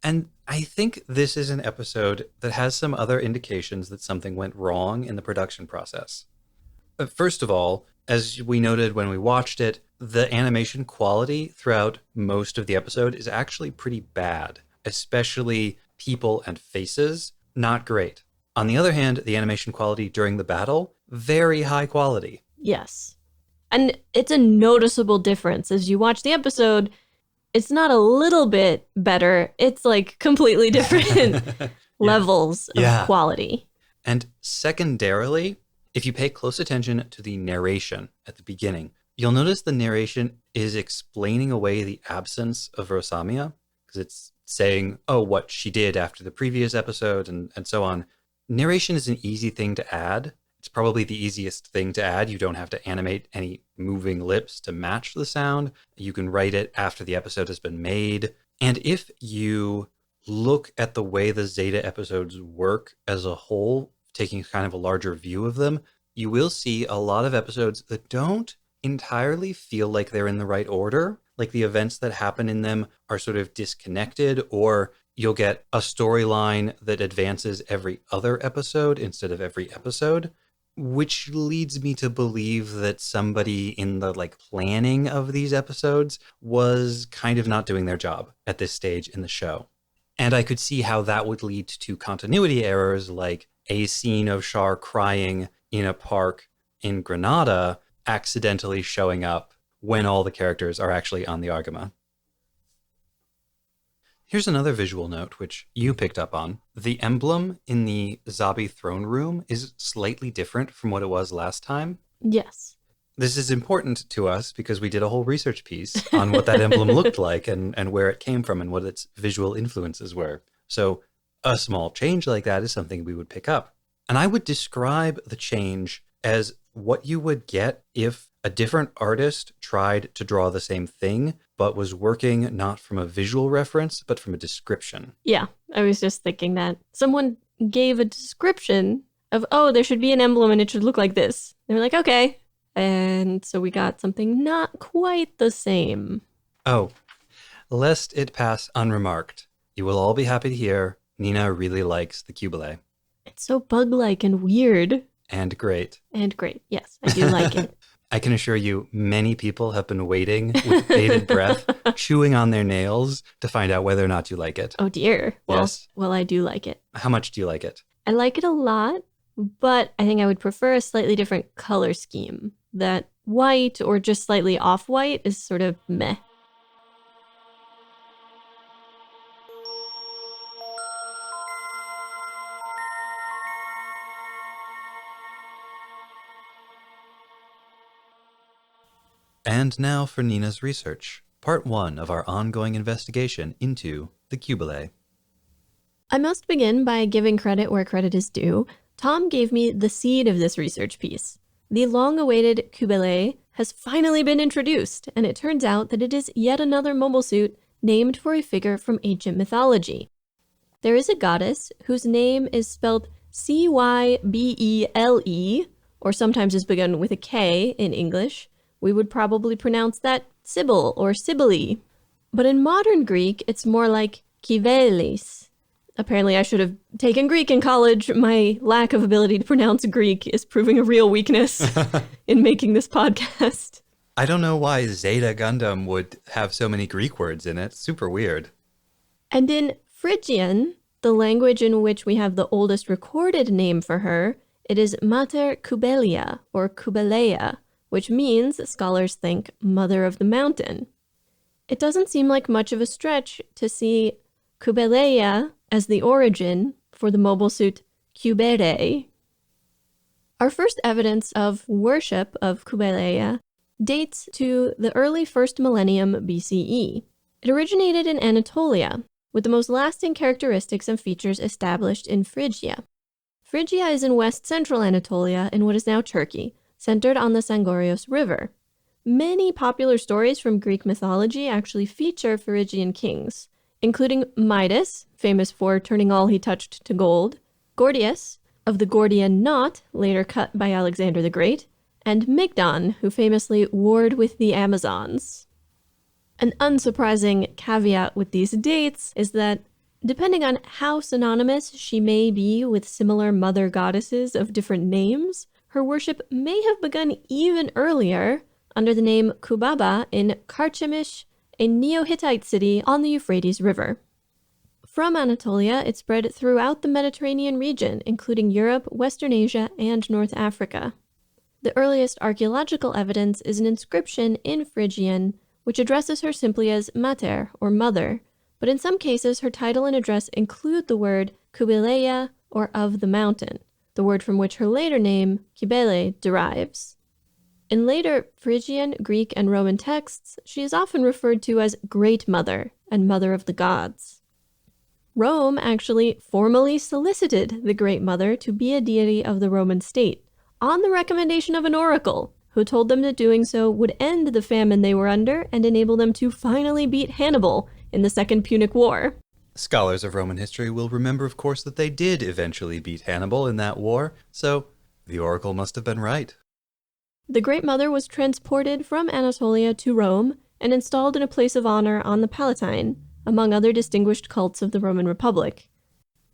And I think this is an episode that has some other indications that something went wrong in the production process. First of all, as we noted when we watched it, the animation quality throughout most of the episode is actually pretty bad, especially people and faces, not great. On the other hand, the animation quality during the battle, very high quality. Yes. And it's a noticeable difference. As you watch the episode, it's not a little bit better. It's like completely different levels of quality. And secondarily, if you pay close attention to the narration at the beginning, you'll notice the narration is explaining away the absence of Rosamia, because it's saying, what she did after the previous episode and so on. Narration is an easy thing to add. It's probably the easiest thing to add. You don't have to animate any moving lips to match the sound. You can write it after the episode has been made. And if you look at the way the Zeta episodes work as a whole, taking kind of a larger view of them, you will see a lot of episodes that don't entirely feel like they're in the right order. Like the events that happen in them are sort of disconnected, or you'll get a storyline that advances every other episode instead of every episode, which leads me to believe that somebody in the planning of these episodes was kind of not doing their job at this stage in the show. And I could see how that would lead to continuity errors, like a scene of Char crying in a park in Granada accidentally showing up when all the characters are actually on the Argama. Here's another visual note, which you picked up on. The emblem in the Zabi throne room is slightly different from what it was last time. Yes. This is important to us because we did a whole research piece on what that emblem looked like and where it came from and what its visual influences were. So a small change like that is something we would pick up. And I would describe the change as what you would get if a different artist tried to draw the same thing, but was working not from a visual reference, but from a description. Yeah, I was just thinking that. Someone gave a description of, there should be an emblem and it should look like this. They were like, okay. And so we got something not quite the same. Oh, lest it pass unremarked, you will all be happy to hear Nina really likes the Cubile. It's so bug-like and weird. And great. And great. Yes, I do like it. I can assure you, many people have been waiting with bated breath, chewing on their nails to find out whether or not you like it. Oh, dear. Yes. Well, I do like it. How much do you like it? I like it a lot, but I think I would prefer a slightly different color scheme that white or just slightly off-white is sort of meh. And now for Nina's research, part 1 of our ongoing investigation into the Cubile. I must begin by giving credit where credit is due. Tom gave me the seed of this research piece. The long-awaited Cubile has finally been introduced, and it turns out that it is yet another mobile suit named for a figure from ancient mythology. There is a goddess whose name is spelled Cybele, or sometimes is begun with a K in English. We would probably pronounce that Sibyl or Cybele. But in modern Greek, it's more like Kivelis. Apparently I should have taken Greek in college. My lack of ability to pronounce Greek is proving a real weakness in making this podcast. I don't know why Zeta Gundam would have so many Greek words in it. Super weird. And in Phrygian, the language in which we have the oldest recorded name for her, it is Mater Cubelia or Cubelea, which means, scholars think, Mother of the Mountain. It doesn't seem like much of a stretch to see Cubelea as the origin for the mobile suit Cubere. Our first evidence of worship of Cubelea dates to the early 1st millennium BCE. It originated in Anatolia, with the most lasting characteristics and features established in Phrygia. Phrygia is in west-central Anatolia in what is now Turkey, centered on the Sangorios River. Many popular stories from Greek mythology actually feature Phrygian kings, including Midas, famous for turning all he touched to gold, Gordius, of the Gordian knot, later cut by Alexander the Great, and Mygdon, who famously warred with the Amazons. An unsurprising caveat with these dates is that, depending on how synonymous she may be with similar mother goddesses of different names, her worship may have begun even earlier under the name Kubaba in Karchemish, a Neo-Hittite city on the Euphrates River. From Anatolia, it spread throughout the Mediterranean region, including Europe, Western Asia, and North Africa. The earliest archaeological evidence is an inscription in Phrygian, which addresses her simply as Mater, or Mother, but in some cases her title and address include the word Cubelea, or of the mountain, the word from which her later name, Cybele, derives. In later Phrygian, Greek, and Roman texts, she is often referred to as Great Mother and Mother of the Gods. Rome actually formally solicited the Great Mother to be a deity of the Roman state, on the recommendation of an oracle, who told them that doing so would end the famine they were under and enable them to finally beat Hannibal in the Second Punic War. Scholars of Roman history will remember, of course, that they did eventually beat Hannibal in that war, so the oracle must have been right. The Great Mother was transported from Anatolia to Rome and installed in a place of honor on the Palatine, among other distinguished cults of the Roman Republic.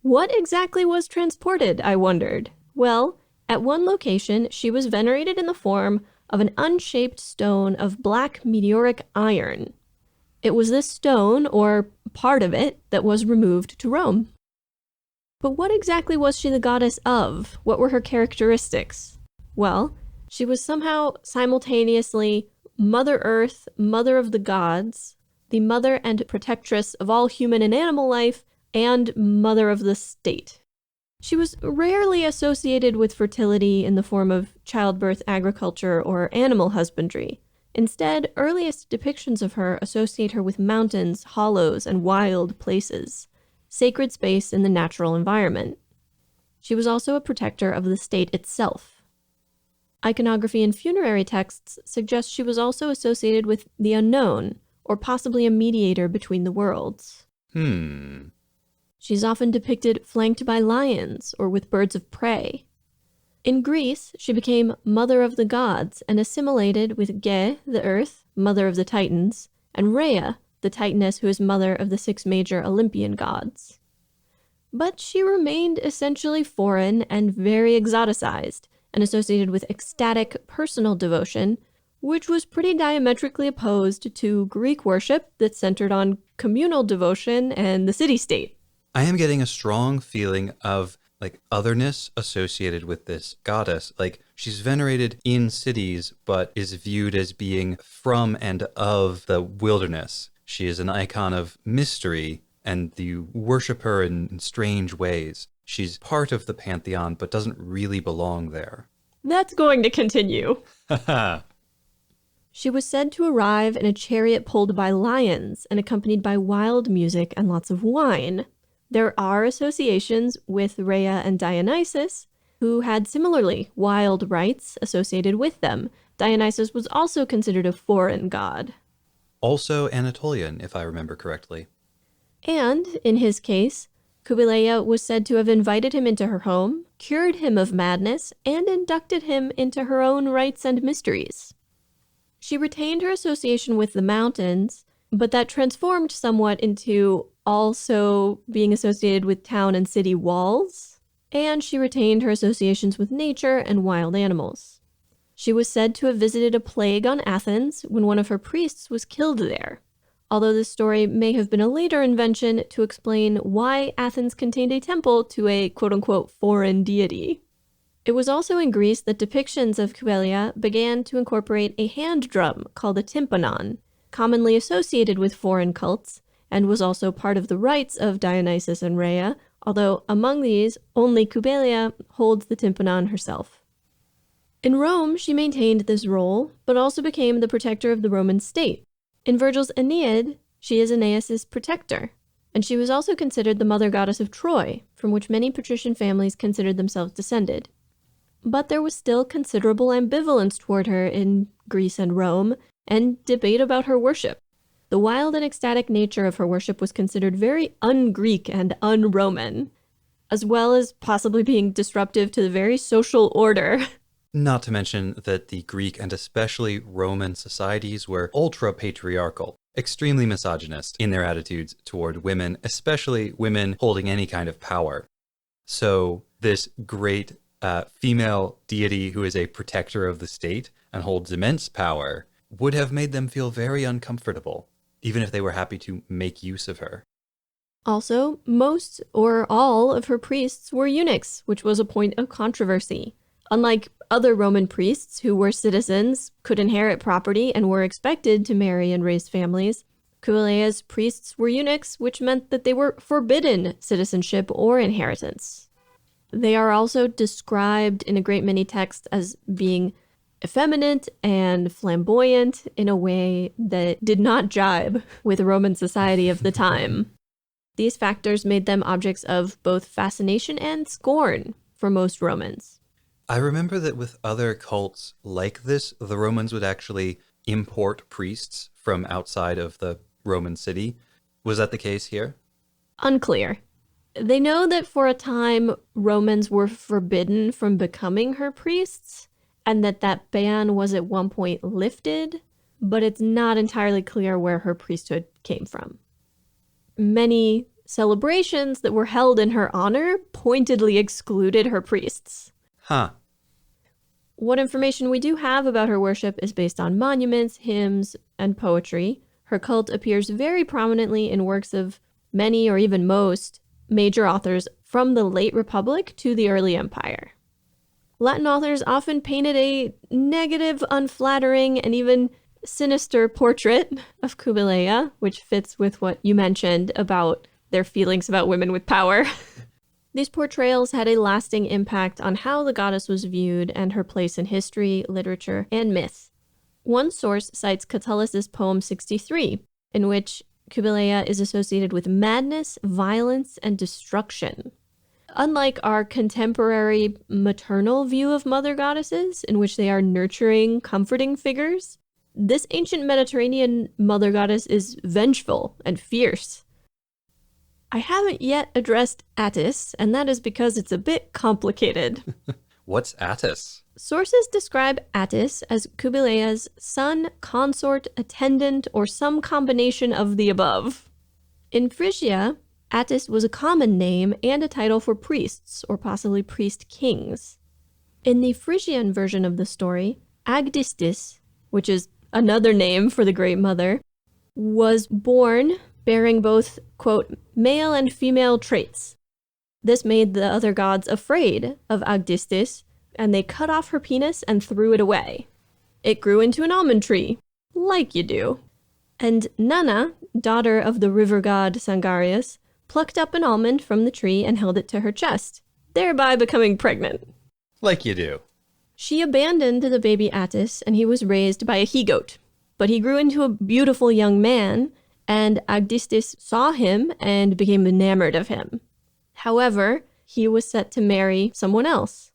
What exactly was transported, I wondered? Well, at one location, she was venerated in the form of an unshaped stone of black meteoric iron. It was this stone, or part of it, that was removed to Rome. But what exactly was she the goddess of? What were her characteristics? Well, she was somehow simultaneously Mother Earth, Mother of the Gods, the mother and protectress of all human and animal life, and Mother of the State. She was rarely associated with fertility in the form of childbirth, agriculture, or animal husbandry. Instead, earliest depictions of her associate her with mountains, hollows, and wild places, sacred space in the natural environment. She was also a protector of the state itself. Iconography and funerary texts suggest she was also associated with the unknown, or possibly a mediator between the worlds. She's often depicted flanked by lions or with birds of prey. In Greece, she became Mother of the Gods and assimilated with Ge, the Earth, Mother of the Titans, and Rhea, the Titaness who is mother of the 6 major Olympian gods. But she remained essentially foreign and very exoticized, and associated with ecstatic personal devotion, which was pretty diametrically opposed to Greek worship that centered on communal devotion and the city-state. I am getting a strong feeling of like otherness associated with this goddess. Like she's venerated in cities, but is viewed as being from and of the wilderness. She is an icon of mystery, and you worship her in strange ways. She's part of the pantheon, but doesn't really belong there. That's going to continue. Haha. She was said to arrive in a chariot pulled by lions and accompanied by wild music and lots of wine. There are associations with Rhea and Dionysus, who had similarly wild rites associated with them. Dionysus was also considered a foreign god. Also Anatolian, if I remember correctly. And, in his case, Kubelaya was said to have invited him into her home, cured him of madness, and inducted him into her own rites and mysteries. She retained her association with the mountains, but that transformed somewhat into also being associated with town and city walls, and she retained her associations with nature and wild animals. She was said to have visited a plague on Athens when one of her priests was killed there, although this story may have been a later invention to explain why Athens contained a temple to a quote-unquote foreign deity. It was also in Greece that depictions of Kubelaya began to incorporate a hand drum called a tympanon, commonly associated with foreign cults, and was also part of the rites of Dionysus and Rhea, although among these, only Kubelaya holds the tympanon herself. In Rome, she maintained this role, but also became the protector of the Roman state. In Virgil's Aeneid, she is Aeneas's protector, and she was also considered the mother goddess of Troy, from which many patrician families considered themselves descended. But there was still considerable ambivalence toward her in Greece and Rome, and debate about her worship. The wild and ecstatic nature of her worship was considered very un-Greek and un-Roman, as well as possibly being disruptive to the very social order. Not to mention that the Greek and especially Roman societies were ultra-patriarchal, extremely misogynist in their attitudes toward women, especially women holding any kind of power. So this great female deity who is a protector of the state and holds immense power would have made them feel very uncomfortable, even if they were happy to make use of her. Also, most or all of her priests were eunuchs, which was a point of controversy. Unlike other Roman priests who were citizens, could inherit property, and were expected to marry and raise families, Kubelaya's priests were eunuchs, which meant that they were forbidden citizenship or inheritance. They are also described in a great many texts as being effeminate and flamboyant in a way that did not jibe with Roman society of the time. These factors made them objects of both fascination and scorn for most Romans. I remember that with other cults like this, the Romans would actually import priests from outside of the Roman city. Was that the case here? Unclear. They know that for a time, Romans were forbidden from becoming her priests, and that ban was at one point lifted, but it's not entirely clear where her priesthood came from. Many celebrations that were held in her honor pointedly excluded her priests. Huh. What information we do have about her worship is based on monuments, hymns, and poetry. Her cult appears very prominently in works of many or even most major authors from the late Republic to the early Empire. Latin authors often painted a negative, unflattering, and even sinister portrait of Kubelaya, which fits with what you mentioned about their feelings about women with power. These portrayals had a lasting impact on how the goddess was viewed and her place in history, literature, and myth. One source cites Catullus' poem 63, in which Kubelaya is associated with madness, violence, and destruction. Unlike our contemporary maternal view of mother goddesses, in which they are nurturing, comforting figures, this ancient Mediterranean mother goddess is vengeful and fierce. I haven't yet addressed Attis, and that is because it's a bit complicated. What's Attis? Sources describe Attis as Kubelaya's son, consort, attendant, or some combination of the above. In Phrygia, Attis was a common name and a title for priests, or possibly priest-kings. In the Phrygian version of the story, Agdistis, which is another name for the Great Mother, was born bearing both, quote, male and female traits. This made the other gods afraid of Agdistis, and they cut off her penis and threw it away. It grew into an almond tree, like you do. And Nana, daughter of the river god Sangarius, plucked up an almond from the tree and held it to her chest, thereby becoming pregnant. Like you do. She abandoned the baby Attis, and he was raised by a he-goat. But he grew into a beautiful young man, and Agdistis saw him and became enamored of him. However, he was set to marry someone else.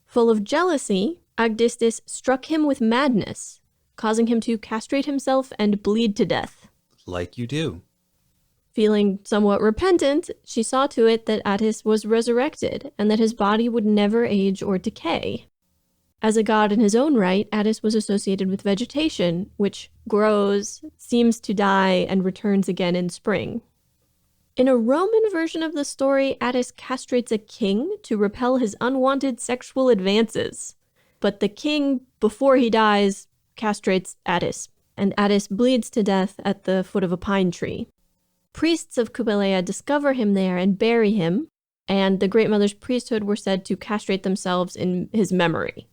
Full of jealousy, Agdistis struck him with madness, causing him to castrate himself and bleed to death. Like you do. Feeling somewhat repentant, she saw to it that Attis was resurrected and that his body would never age or decay. As a god in his own right, Attis was associated with vegetation, which grows, seems to die, and returns again in spring. In a Roman version of the story, Attis castrates a king to repel his unwanted sexual advances. But the king, before he dies, castrates Attis, and Attis bleeds to death at the foot of a pine tree. Priests of Kubelea discover him there and bury him, and the Great Mother's priesthood were said to castrate themselves in his memory.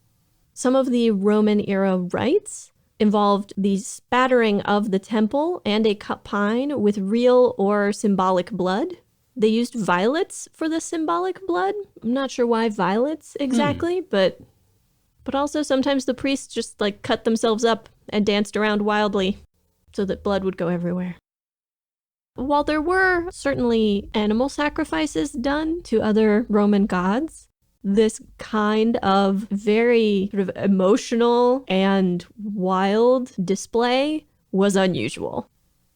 Some of the Roman-era rites involved the spattering of the temple and a cut pine with real or symbolic blood. They used violets for the symbolic blood. I'm not sure why violets exactly, but also sometimes the priests just cut themselves up and danced around wildly so that blood would go everywhere. While there were certainly animal sacrifices done to other Roman gods, this kind of very sort of emotional and wild display was unusual.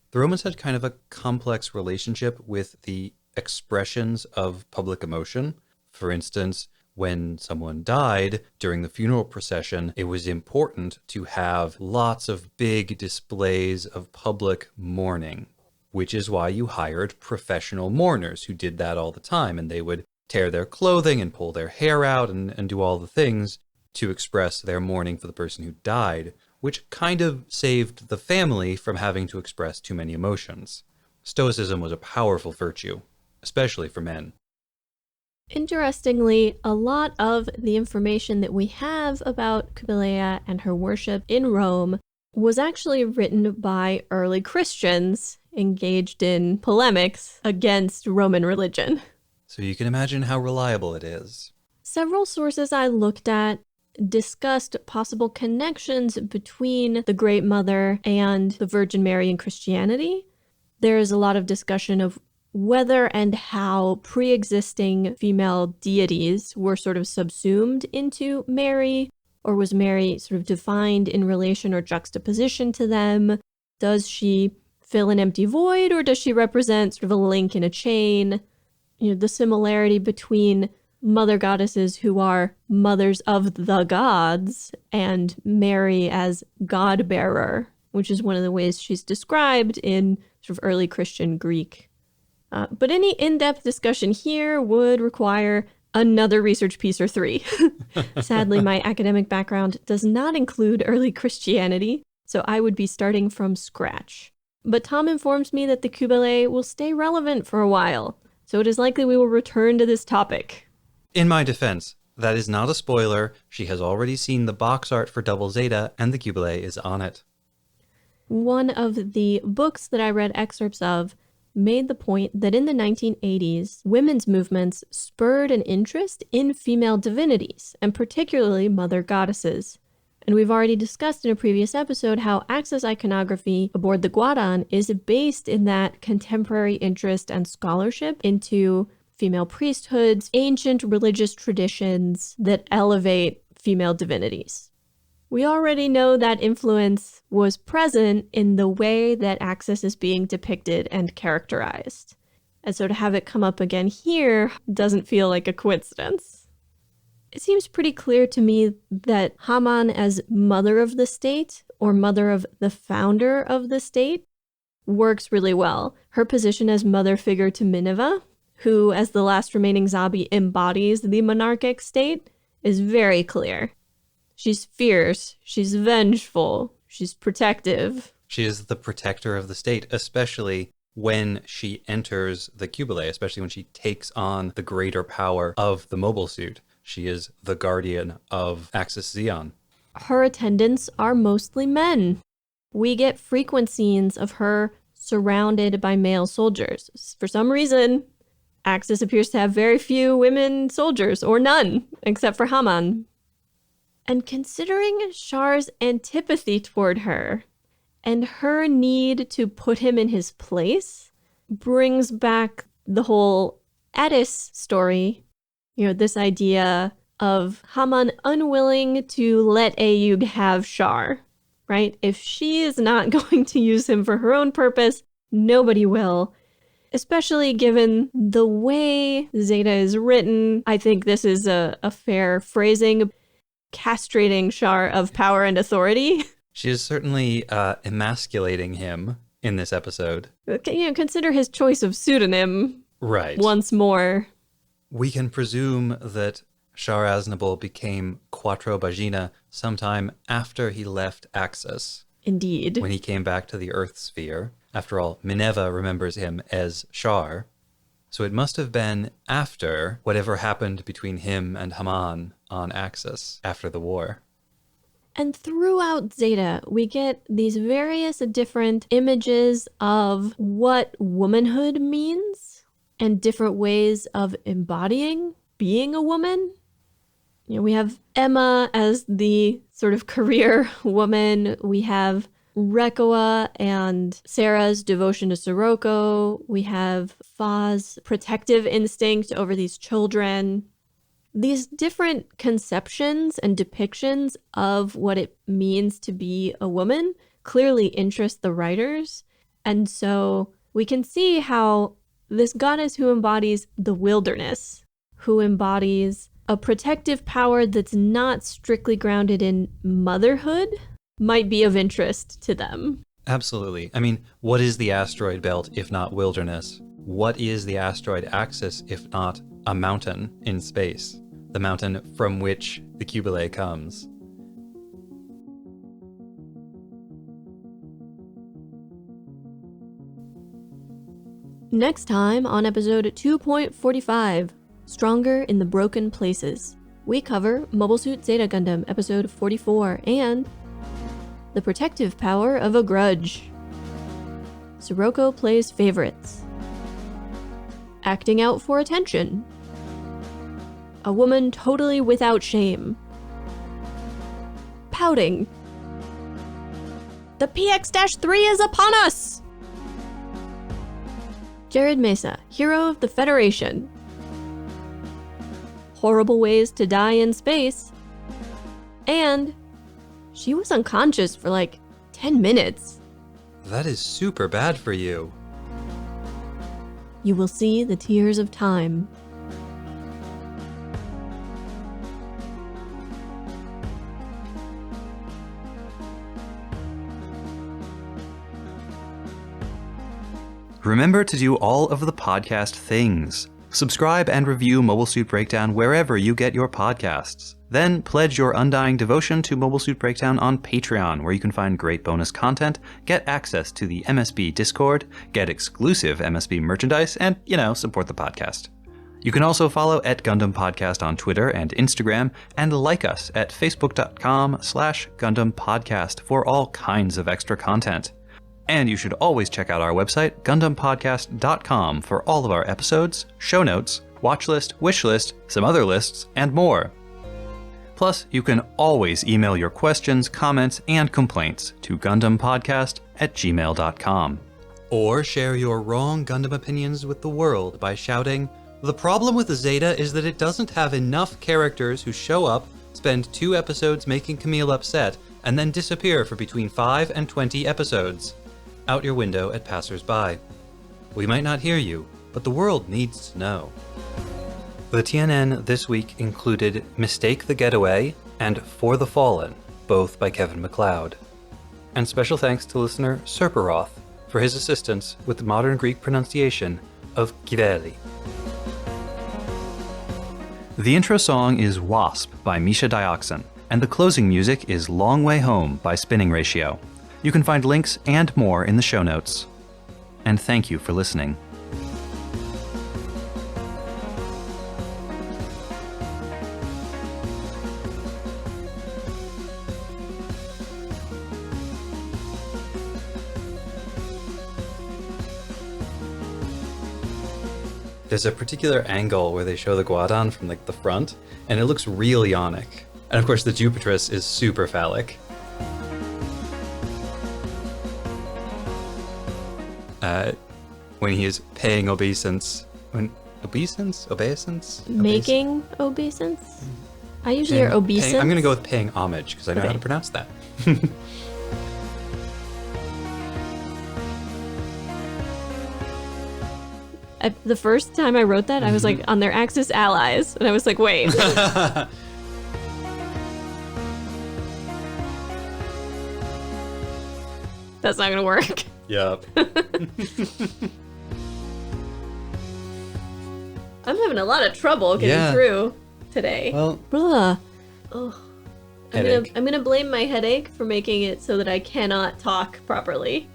The Romans had kind of a complex relationship with the expressions of public emotion. For instance, when someone died during the funeral procession, it was important to have lots of big displays of public mourning, which is why you hired professional mourners who did that all the time, and they would tear their clothing and pull their hair out and do all the things to express their mourning for the person who died, which kind of saved the family from having to express too many emotions. Stoicism was a powerful virtue, especially for men. Interestingly, a lot of the information that we have about Kubelea and her worship in Rome was actually written by early Christians engaged in polemics against Roman religion. So you can imagine how reliable it is. Several sources I looked at discussed possible connections between the Great Mother and the Virgin Mary in Christianity. There is a lot of discussion of whether and how pre-existing female deities were sort of subsumed into Mary, or was Mary sort of defined in relation or juxtaposition to them? Does she fill an empty void, or does she represent sort of a link in a chain? The similarity between mother goddesses who are mothers of the gods and Mary as god-bearer, which is one of the ways she's described in sort of early Christian Greek. But any in-depth discussion here would require another research piece or 3. Sadly, my academic background does not include early Christianity, so I would be starting from scratch. But Tom informs me that the Kubelea will stay relevant for a while, so it is likely we will return to this topic. In my defense, that is not a spoiler. She has already seen the box art for Double Zeta, and the Kubelea is on it. One of the books that I read excerpts of made the point that in the 1980s, women's movements spurred an interest in female divinities, and particularly mother goddesses. And we've already discussed in a previous episode how Axis iconography aboard the Guadan is based in that contemporary interest and scholarship into female priesthoods, ancient religious traditions that elevate female divinities. We already know that influence was present in the way that Axis is being depicted and characterized. And so to have it come up again here doesn't feel like a coincidence. It seems pretty clear to me that Haman as mother of the state, or mother of the founder of the state, works really well. Her position as mother figure to Minerva, who as the last remaining Zabi embodies the monarchic state, is very clear. She's fierce, she's vengeful, she's protective. She is the protector of the state, especially when she enters the Cubile, especially when she takes on the greater power of the mobile suit. She is the guardian of Axis Zeon. Her attendants are mostly men. We get frequent scenes of her surrounded by male soldiers. For some reason, Axis appears to have very few women soldiers, or none, except for Haman. And considering Char's antipathy toward her and her need to put him in his place, brings back the whole Eddis story. You know, this idea of Haman unwilling to let Ayug have Char, right? If she is not going to use him for her own purpose, nobody will. Especially given the way Zeta is written, I think this is a fair phrasing, castrating Char of power and authority. She is certainly emasculating him in this episode. You know, consider his choice of pseudonym Right. once more. We can presume that Char Aznable became Quattro Bagina sometime after he left Axis. Indeed. When he came back to the Earth sphere. After all, Minerva remembers him as Char. So it must have been after whatever happened between him and Haman on Axis after the war. And throughout Zeta, we get these various different images of what womanhood means and different ways of embodying being a woman. You know, we have Emma as the sort of career woman. We have Rekoa and Sarah's devotion to Sirocco. We have Fa's protective instinct over these children. These different conceptions and depictions of what it means to be a woman clearly interest the writers. And so we can see how this goddess who embodies the wilderness, who embodies a protective power that's not strictly grounded in motherhood, might be of interest to them. Absolutely. I mean, what is the asteroid belt if not wilderness? What is the asteroid axis if not a mountain in space? The mountain from which the Cubile comes. Next time on episode 2.45, Stronger in the Broken Places, we cover Mobile Suit Zeta Gundam episode 44 and The Protective Power of a Grudge. Sirocco plays favorites. Acting out for attention. A woman totally without shame. Pouting. The PX-3 is upon us! Jared Mesa, hero of the Federation. Horrible ways to die in space. And she was unconscious for like 10 minutes. That is super bad for you. You will see the tears of time. Remember to do all of the podcast things. Subscribe and review Mobile Suit Breakdown wherever you get your podcasts. Then pledge your undying devotion to Mobile Suit Breakdown on Patreon, where you can find great bonus content, get access to the MSB Discord, get exclusive MSB merchandise, and, support the podcast. You can also follow @Gundam Podcast on Twitter and Instagram, and like us at facebook.com/Gundam Podcast for all kinds of extra content. And you should always check out our website, GundamPodcast.com, for all of our episodes, show notes, watch list, wish list, some other lists, and more. Plus, you can always email your questions, comments, and complaints to GundamPodcast@gmail.com. Or share your wrong Gundam opinions with the world by shouting, "The problem with the Zeta is that it doesn't have enough characters who show up, spend 2 episodes making Camille upset, and then disappear for between 5 and 20 episodes." Out your window at passersby. We might not hear you, but the world needs to know. The TNN this week included Mistake the Getaway and For the Fallen, both by Kevin MacLeod. And special thanks to listener Serperoth for his assistance with the modern Greek pronunciation of Kireli. The intro song is Wasp by Misha Dioxin, and the closing music is Long Way Home by Spinning Ratio. You can find links and more in the show notes. and thank you for listening. There's a particular angle where they show the Guadon from like the front, and it looks real Ionic. And of course the Jupitrus is super phallic. When he is paying obeisance, obeisance? Making obeisance? I usually hear obeisance. I'm gonna go with paying homage, because I know how to pronounce that. The first time I wrote that, I was like, on their Axis allies. And I was like, wait. That's not gonna work. Yup. I'm having a lot of trouble getting through today. Well, Blah. Oh. headache. I'm gonna blame my headache for making it so that I cannot talk properly.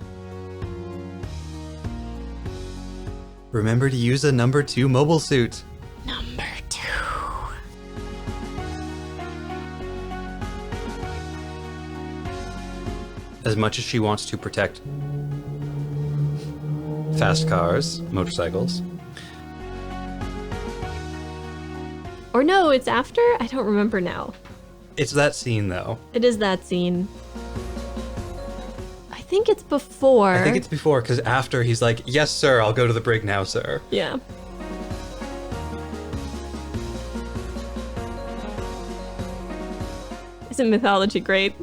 Remember to use a number 2 mobile suit. Number 2. As much as she wants to protect fast cars, motorcycles. Or no, it's after? I don't remember now. It's that scene, though. It is that scene. I think it's before. I think it's before, because after he's like, yes, sir, I'll go to the brig now, sir. Yeah. Isn't Mythology great?